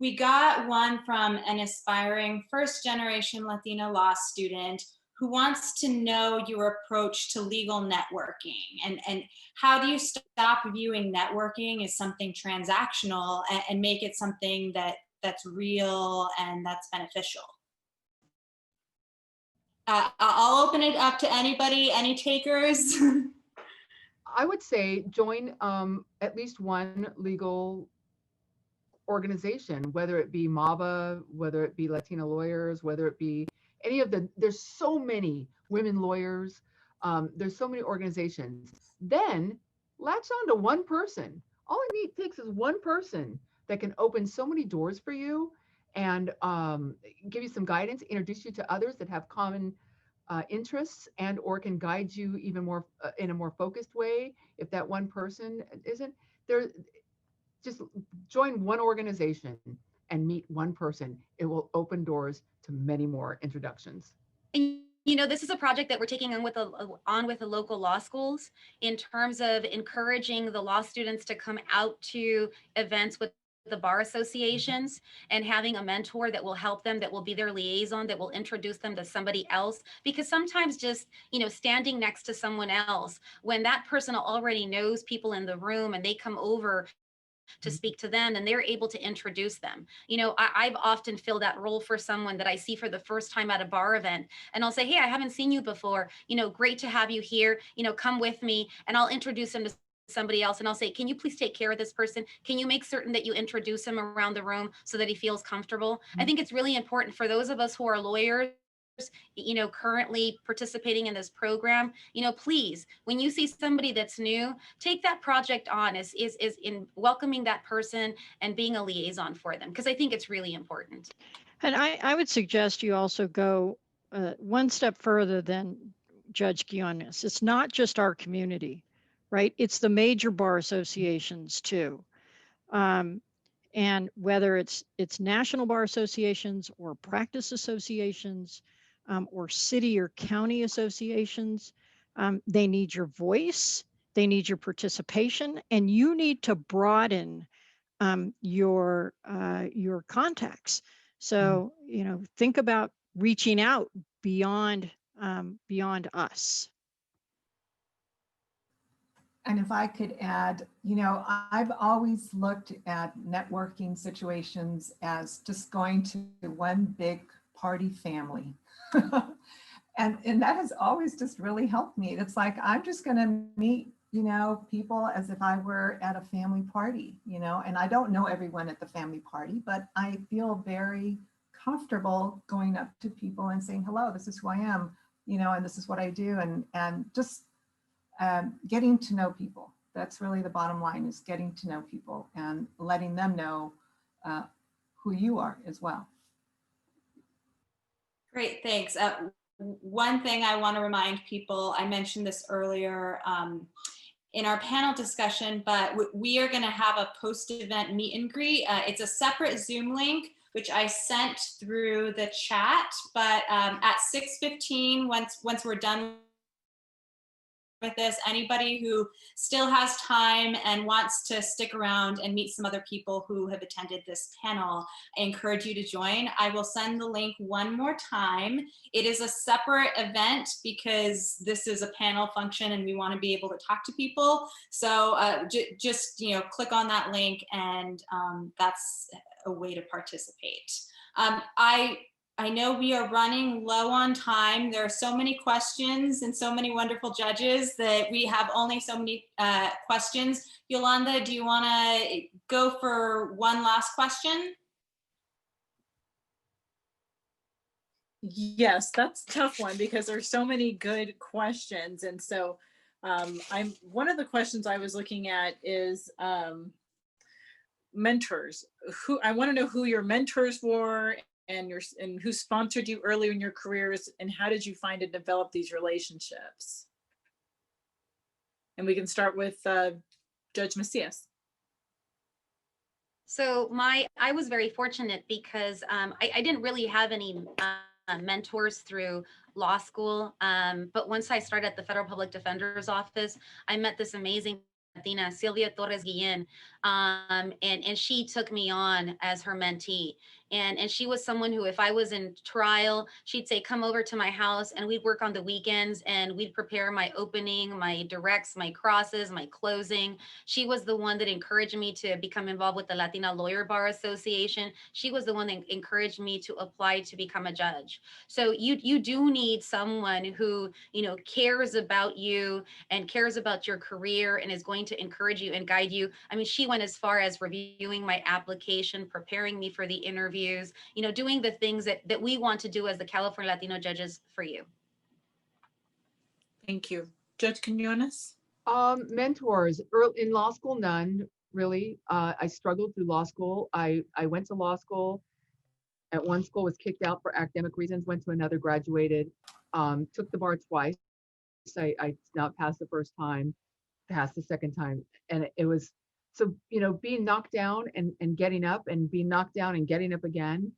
Speaker 1: we got one from an aspiring first-generation Latina law student who wants to know your approach to legal networking and how do you stop viewing networking as something transactional and make it something that's real and that's beneficial. I'll open it up to anybody, any takers?
Speaker 6: I would say join at least one legal organization, whether it be MABA, whether it be Latina lawyers, whether it be any of there's so many women lawyers, there's so many organizations. Then latch on to one person. All it takes is one person that can open so many doors for you and give you some guidance, introduce you to others that have common interests and or can guide you even more in a more focused way if that one person isn't there. Just join one organization and meet one person. It will open doors to many more introductions.
Speaker 2: And this is a project that we're taking on with the local law schools in terms of encouraging the law students to come out to events with the bar associations and having a mentor that will help them, that will be their liaison, that will introduce them to somebody else. Because sometimes just, standing next to someone else, when that person already knows people in the room and they come over to speak to them and they're able to introduce them. I've often filled that role for someone that I see for the first time at a bar event. And I'll say, hey, I haven't seen you before. Great to have you here. Come with me and I'll introduce them to somebody else. And I'll say, can you please take care of this person? Can you make certain that you introduce him around the room so that he feels comfortable? Mm-hmm. I think it's really important for those of us who are lawyers, currently participating in this program, please, when you see somebody that's new, take that project on is in welcoming that person and being a liaison for them, because I think it's really important.
Speaker 5: And I would suggest you also go one step further than Judge Quinones. It's not just our community, right? It's the major bar associations too. And whether it's national bar associations or practice associations, or city or county associations, they need your voice, they need your participation, and you need to broaden your contacts. So, think about reaching out beyond us.
Speaker 4: And if I could add, I've always looked at networking situations as just going to one big party family. and that has always just really helped me. It's like, I'm just going to meet, people as if I were at a family party, and I don't know everyone at the family party, but I feel very comfortable going up to people and saying, hello, this is who I am, and this is what I do. And just getting to know people. That's really the bottom line, is getting to know people and letting them know who you are as well.
Speaker 1: Great, thanks. One thing I want to remind people, I mentioned this earlier in our panel discussion, but we are going to have a post-event meet and greet. It's a separate Zoom link, which I sent through the chat, but at 6:15, once we're done with this, anybody who still has time and wants to stick around and meet some other people who have attended this panel, I encourage you to join. I will send the link one more time. It is a separate event because this is a panel function and we want to be able to talk to people. So just click on that link and that's a way to participate. I know we are running low on time. There are so many questions and so many wonderful judges that we have only so many questions. Yolanda, do you want to go for one last question?
Speaker 3: Yes, that's a tough one because there's so many good questions. And so one of the questions I was looking at is mentors. I want to know who your mentors were and who sponsored you early in your careers, and how did you find and develop these relationships? And we can start with Judge Macias.
Speaker 2: So I was very fortunate because I didn't really have any mentors through law school. But once I started at the Federal Public Defender's Office, I met this amazing Latina, Sylvia Torres Guillen, and she took me on as her mentee. And she was someone who, if I was in trial, she'd say, come over to my house, and we'd work on the weekends, and we'd prepare my opening, my directs, my crosses, my closing. She was the one that encouraged me to become involved with the Latina Lawyer Bar Association. She was the one that encouraged me to apply to become a judge. So you do need someone who, you know, cares about you and cares about your career and is going to encourage you and guide you. I mean, she went as far as reviewing my application, preparing me for the interviews, you know, doing the things that we want to do as the California Latino judges for you.
Speaker 3: Thank you. Judge Quinones?
Speaker 6: Mentors, early in law school, none really. I struggled through law school. I went to law school. At one school, was kicked out for academic reasons, went to another, graduated, took the bar twice. I did not pass the first time, passed the second time. And it was, so, you know, being knocked down and getting up and being knocked down and getting up again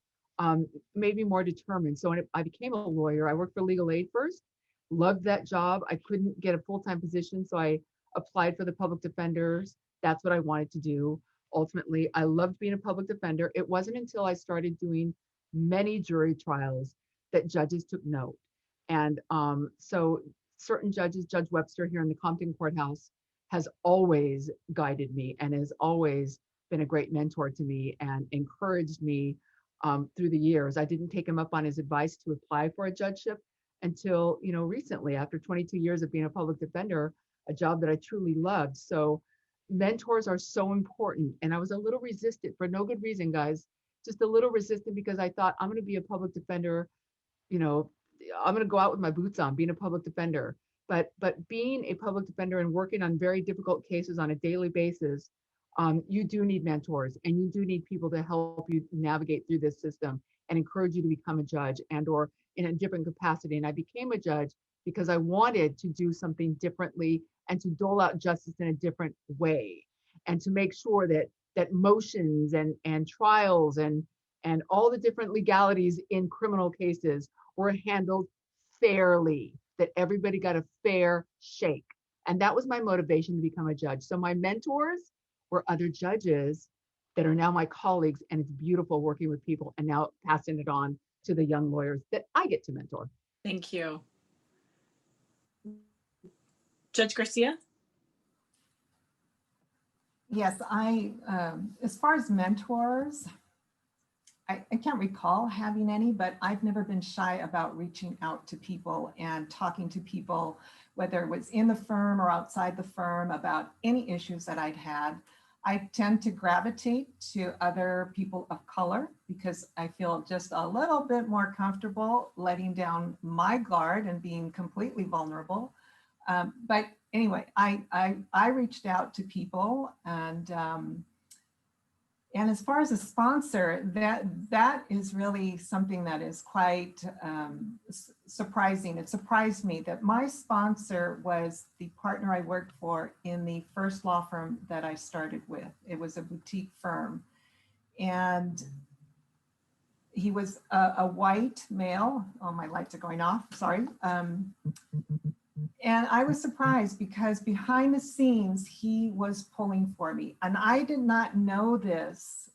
Speaker 6: made me more determined. So when I became a lawyer, I worked for legal aid first, loved that job. I couldn't get a full-time position, so I applied for the public defenders. That's what I wanted to do. Ultimately, I loved being a public defender. It wasn't until I started doing many jury trials that judges took note. And so certain judges, Judge Webster here in the Compton Courthouse, has always guided me and has always been a great mentor to me and encouraged me through the years. I didn't take him up on his advice to apply for a judgeship until, you know, recently, after 22 years of being a public defender, a job that I truly loved. So mentors are so important. And I was a little resistant for no good reason, guys, just a little resistant because I thought I'm going to be a public defender, you know, I'm going to go out with my boots on, being a public defender. But being a public defender and working on very difficult cases on a daily basis, you do need mentors and you do need people to help you navigate through this system and encourage you to become a judge and or in a different capacity. And I became a judge because I wanted to do something differently and to dole out justice in a different way and to make sure that motions and trials and all the different legalities in criminal cases were handled fairly, that everybody got a fair shake. And that was my motivation to become a judge. So my mentors were other judges that are now my colleagues, and it's beautiful working with people and now passing it on to the young lawyers that I get to mentor.
Speaker 3: Thank you. Judge Garcia?
Speaker 4: Yes, as far as mentors, I can't recall having any, but I've never been shy about reaching out to people and talking to people, whether it was in the firm or outside the firm, about any issues that I'd had. I tend to gravitate to other people of color because I feel just a little bit more comfortable letting down my guard and being completely vulnerable. But anyway, I reached out to people, and as far as a sponsor, that is really something that is quite surprising. It surprised me that my sponsor was the partner I worked for in the first law firm that I started with. It was a boutique firm. And he was a white male. Oh, my lights are going off, sorry. And I was surprised because behind the scenes, he was pulling for me. And I did not know this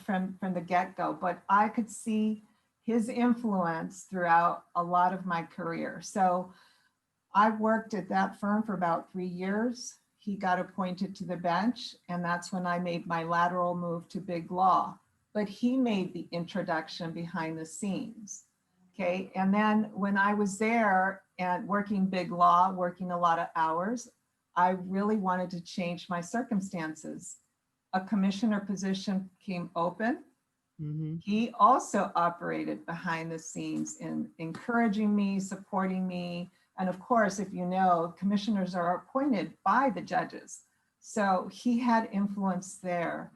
Speaker 4: from the get-go, but I could see his influence throughout a lot of my career. So I worked at that firm for about 3 years. He got appointed to the bench, and that's when I made my lateral move to big law. but he made the introduction behind the scenes. Okay, and then when I was there and working big law, working a lot of hours, I really wanted to change my circumstances. A commissioner position came open. He also operated behind the scenes in encouraging me, supporting me. And of course, if you know, commissioners are appointed by the judges. So he had influence there.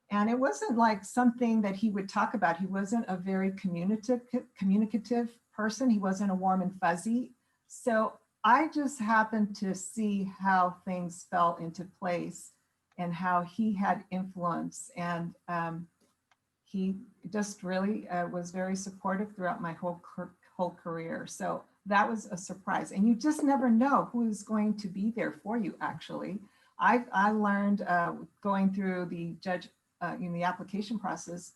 Speaker 4: And it wasn't like something that he would talk about. He wasn't a very communicative person. He wasn't a warm and fuzzy. So I just happened to see how things fell into place and how he had influence. And he just really was very supportive throughout my whole career. So that was a surprise. And you just never know who is going to be there for you, actually. I learned going through the in the application process,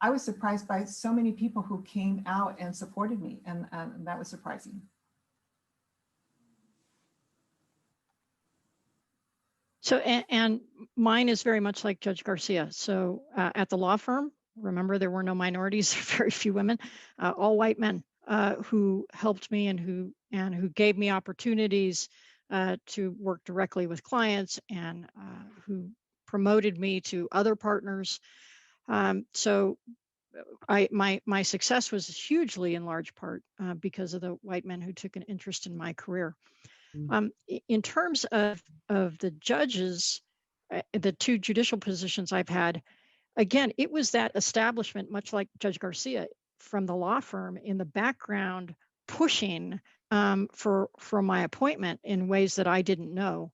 Speaker 4: I was surprised by so many people who came out and supported me, and that was surprising.
Speaker 5: So, and mine is very much like Judge Garcia. So at the law firm, remember there were no minorities, very few women, all white men who helped me and who gave me opportunities to work directly with clients and who promoted me to other partners. So my success was hugely in large part because of the white men who took an interest in my career. In terms of the judges, the two judicial positions I've had, again, it was that establishment, much like Judge Garcia, from the law firm in the background, pushing for my appointment in ways that I didn't know.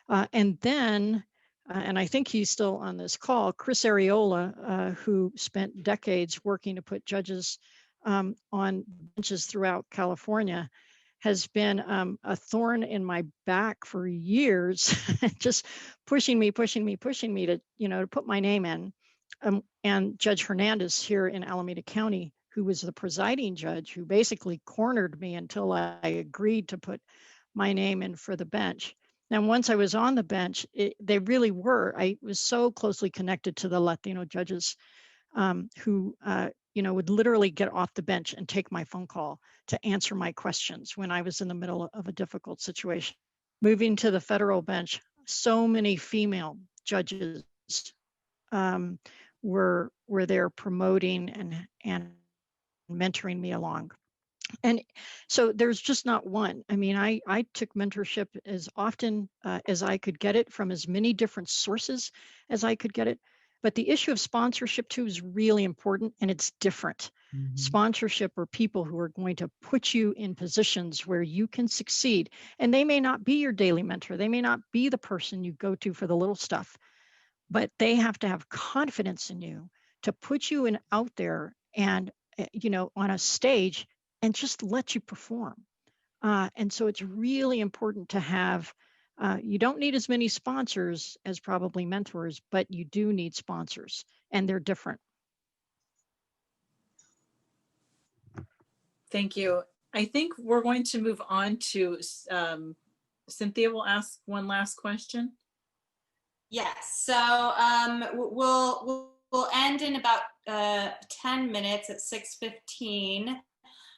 Speaker 5: And then, and I think he's still on this call, Chris Areola, who spent decades working to put judges on benches throughout California, has been a thorn in my back for years, just pushing me to, to put my name in. And Judge Hernandez here in Alameda County, who was the presiding judge, who basically cornered me until I agreed to put my name in for the bench. Now, once I was on the bench, they really were. I was so closely connected to the Latino judges who, would literally get off the bench and take my phone call to answer my questions when I was in the middle of a difficult situation. Moving to the federal bench, so many female judges were there promoting and mentoring me along. And so there's just not one. I mean, I took mentorship as often as I could get it from as many different sources as I could get it. But the issue of sponsorship too is really important, and it's different. Sponsorship are people who are going to put you in positions where you can succeed. And they may not be your daily mentor. They may not be the person you go to for the little stuff, but they have to have confidence in you to put you out there and, on a stage and just let you perform. And so it's really important to have, you don't need as many sponsors as probably mentors, but you do need sponsors, and they're different.
Speaker 3: Thank you. I think we're going to move on to Cynthia will ask one last question.
Speaker 1: Yes, so we'll end in about 10 minutes at 6:15.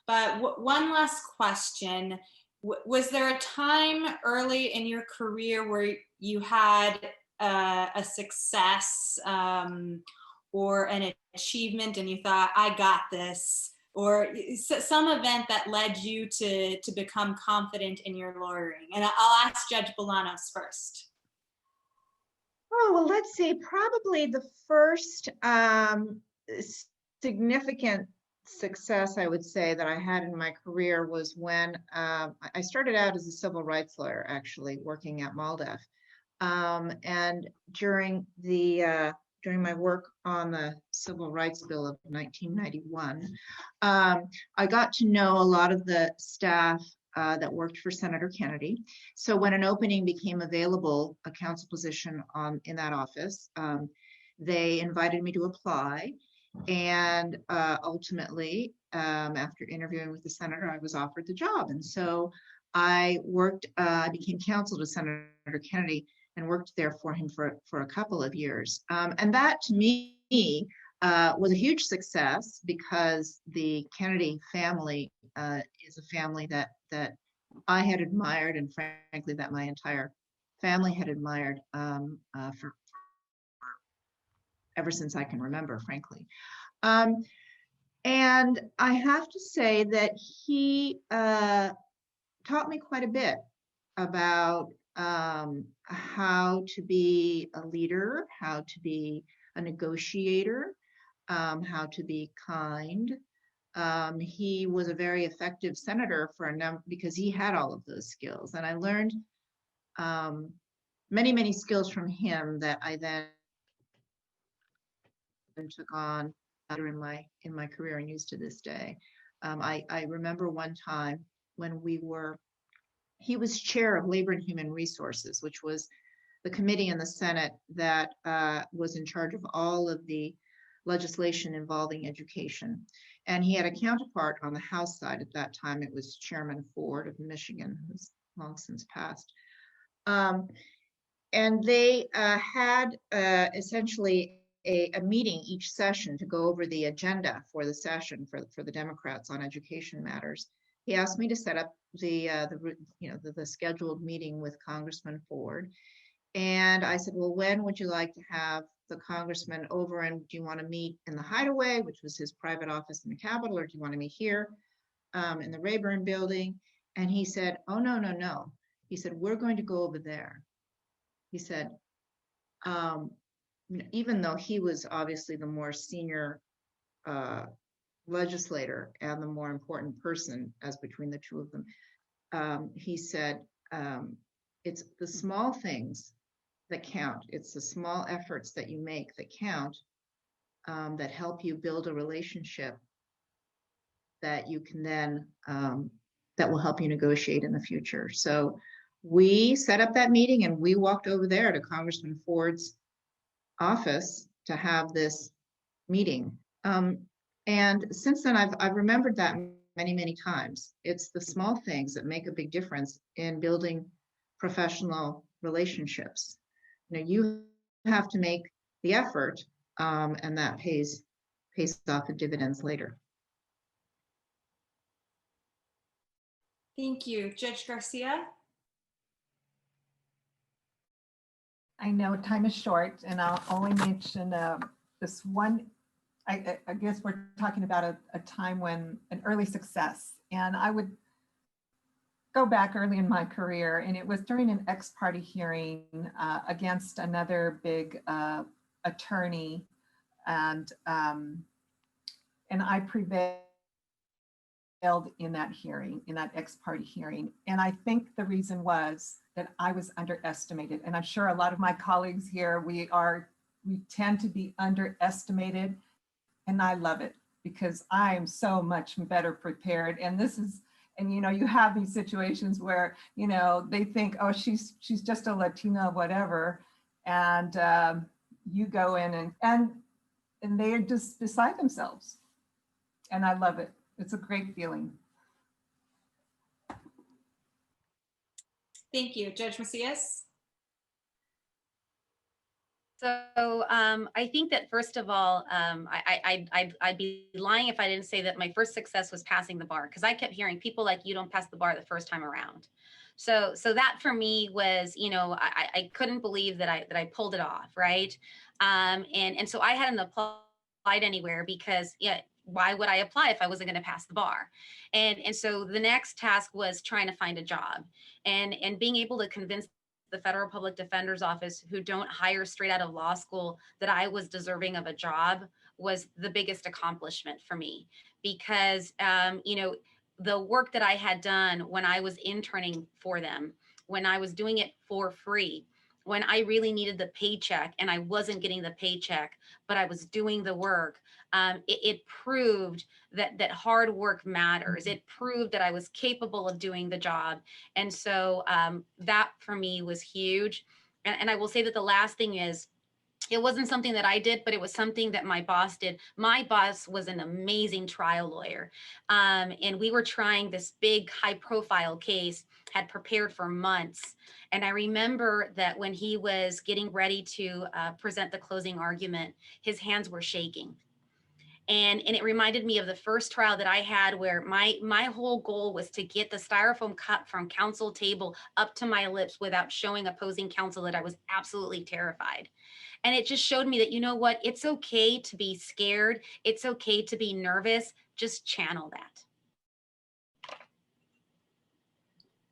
Speaker 1: But one last question. Was there a time early in your career where you had a success or an achievement and you thought, I got this, or some event that led you to become confident in your lawyering? And I'll ask Judge Bolanos first.
Speaker 7: Oh, well, let's see. Probably the first significant success I would say that I had in my career was when I started out as a civil rights lawyer, actually working at MALDEF. And during my work on the Civil Rights Bill of 1991, I got to know a lot of the staff that worked for Senator Kennedy. So when an opening became available, a counsel position in that office, they invited me to apply. And ultimately, after interviewing with the senator, I was offered the job. And so I became counsel to Senator Kennedy and worked there for him for a couple of years. And that to me was a huge success because the Kennedy family is a family that I had admired, and frankly, that my entire family had admired for ever since I can remember, frankly. And I have to say that he taught me quite a bit about how to be a leader, how to be a negotiator, how to be kind. He was a very effective senator for a number because he had all of those skills, and I learned many, many skills from him that I then took on in my career and use to this day. I remember one time when he was chair of Labor and Human Resources, which was the committee in the Senate that was in charge of all of the legislation involving education. And he had a counterpart on the House side at that time. It was Chairman Ford of Michigan, who's long since passed. And they had essentially a meeting each session to go over the agenda for the session for the Democrats on education matters. He asked me to set up the scheduled meeting with Congressman Ford. And I said, well, when would you like to have the congressman over, and do you want to meet in the Hideaway, which was his private office in the Capitol, or do you want to meet here in the Rayburn building? And he said, oh, no, no, no. He said, we're going to go over there. He said, even though he was obviously the more senior legislator and the more important person as between the two of them, he said, it's the small things that count. It's the small efforts that you make that count, that help you build a relationship that you can then, that will help you negotiate in the future. So we set up that meeting and we walked over there to Congressman Ford's office to have this meeting. And since then, I've remembered that many, many times. It's the small things that make a big difference in building professional relationships. You have to make the effort, and that pays off in dividends later.
Speaker 1: Thank you. Judge Garcia?
Speaker 4: I know time is short, and I'll only mention this one. I guess we're talking about a time when an early success, and I would go back early in my career, and it was during an ex parte hearing against another big attorney, and I prevailed in that hearing, in that ex parte hearing. And I think the reason was that I was underestimated. And I'm sure a lot of my colleagues here, we tend to be underestimated. And I love it because I am so much better prepared. And you have these situations where, they think, oh, she's just a Latina, whatever. And you go in and they are just beside themselves. And I love it. It's a great feeling.
Speaker 1: Thank you. Judge Macias?
Speaker 2: So I think that first of all, I'd be lying if I didn't say that my first success was passing the bar, because I kept hearing people like, you don't pass the bar the first time around. So that for me was, I couldn't believe that I pulled it off, right? And so I hadn't applied anywhere because, why would I apply if I wasn't going to pass the bar? And so the next task was trying to find a job and being able to convince the Federal Public Defender's Office, who don't hire straight out of law school, that I was deserving of a job was the biggest accomplishment for me. Because, the work that I had done when I was interning for them, when I was doing it for free, when I really needed the paycheck and I wasn't getting the paycheck, but I was doing the work, it proved that hard work matters. It proved that I was capable of doing the job. And so that for me was huge. And I will say that the last thing is, it wasn't something that I did, but it was something that my boss did. My boss was an amazing trial lawyer. And we were trying this big high profile case, had prepared for months. And I remember that when he was getting ready to present the closing argument, his hands were shaking. And it reminded me of the first trial that I had, where my whole goal was to get the styrofoam cup from counsel table up to my lips without showing opposing counsel that I was absolutely terrified. And it just showed me that, you know what, it's okay to be scared. It's okay to be nervous. Just channel that.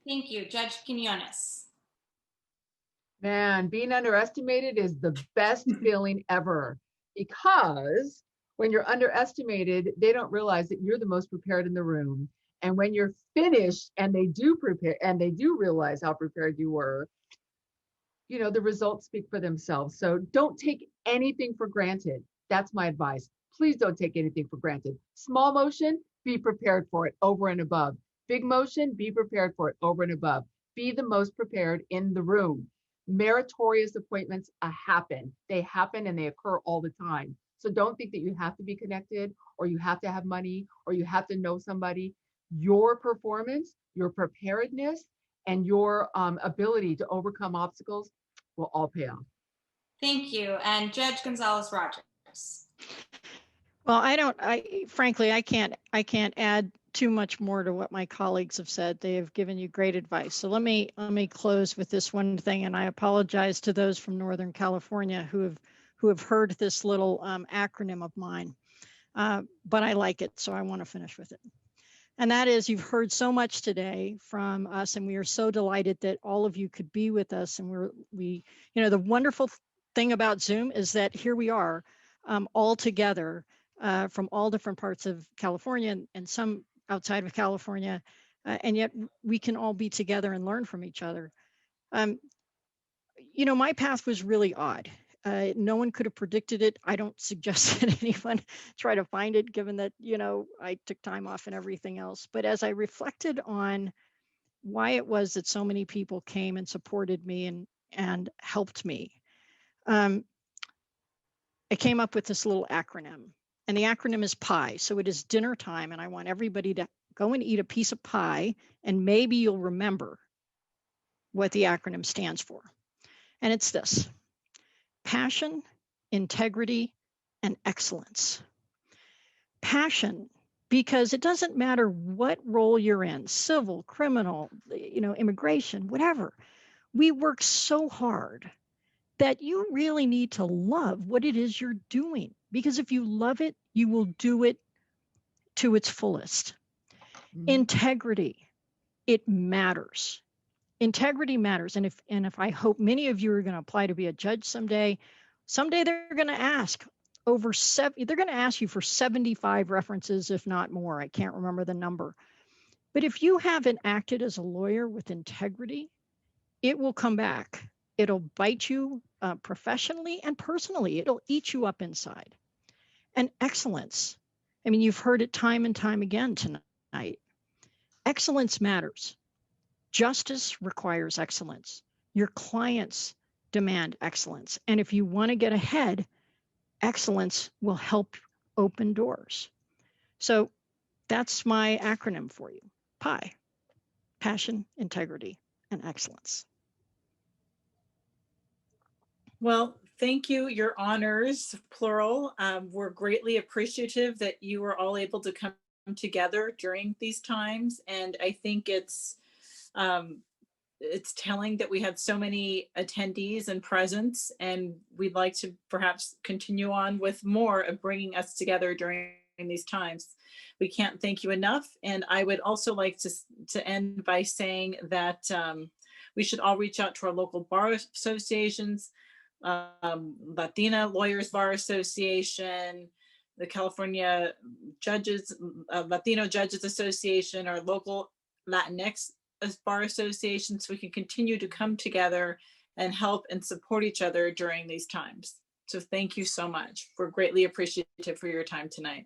Speaker 1: Thank you. Judge Quinones.
Speaker 6: Man, being underestimated is the best feeling ever, because when you're underestimated, they don't realize that you're the most prepared in the room. And when you're finished and they do prepare and they do realize how prepared you were, you know, the results speak for themselves. So don't take anything for granted. That's my advice. Please don't take anything for granted. Small motion, be prepared for it over and above. Big motion, be prepared for it over and above. Be the most prepared in the room. Meritorious appointments happen. They happen and they occur all the time. So don't think that you have to be connected, or you have to have money, or you have to know somebody. Your performance, your preparedness, and your ability to overcome obstacles will all pay off.
Speaker 1: Thank you. And Judge Gonzalez Rogers.
Speaker 5: Well, frankly, I can't add too much more to what my colleagues have said. They have given you great advice. So let me close with this one thing, and I apologize to those from Northern California who have heard this little acronym of mine, but I like it, so I want to finish with it. And that is, you've heard so much today from us, and we are so delighted that all of you could be with us. And we, you know, the wonderful thing about Zoom is that here we are all together from all different parts of California and some outside of California, and yet we can all be together and learn from each other. You know, my path was really odd. No one could have predicted it. I don't suggest that anyone try to find it, given that, you know, I took time off and everything else. But as I reflected on why it was that so many people came and supported me and helped me, I came up with this little acronym. And the acronym is PIE. So it is dinner time, and I want everybody to go and eat a piece of pie, and maybe you'll remember what the acronym stands for. And it's this: passion, integrity, and excellence. Passion, because it doesn't matter what role you're in, civil, criminal, you know, immigration, whatever. We work so hard that you really need to love what it is you're doing, because if you love it, you will do it to its fullest. Integrity, it matters. Integrity matters. And if I hope many of you are going to apply to be a judge someday they're going to ask they're going to ask you for 75 references, if not more. I can't remember the number. But if you haven't acted as a lawyer with integrity, it will come back. It'll bite you professionally and personally. It'll eat you up inside. And excellence, I mean, you've heard it time and time again tonight. Excellence matters. Justice requires excellence. Your clients demand excellence. And if you want to get ahead, excellence will help open doors. So that's my acronym for you: PIE, passion, integrity, and excellence.
Speaker 3: Well, thank you, Your Honors, plural. We're greatly appreciative that you were all able to come together during these times. And I think it's telling that we had so many attendees and presence, and we'd like to perhaps continue on with more of bringing us together during these times. We can't thank you enough. And I would also like to end by saying that we should all reach out to our local bar associations, Latina Lawyers Bar Association, the California Judges, Latino Judges Association, our local Latinx Bar Association, so we can continue to come together and help and support each other during these times. So thank you so much. We're greatly appreciative for your time tonight.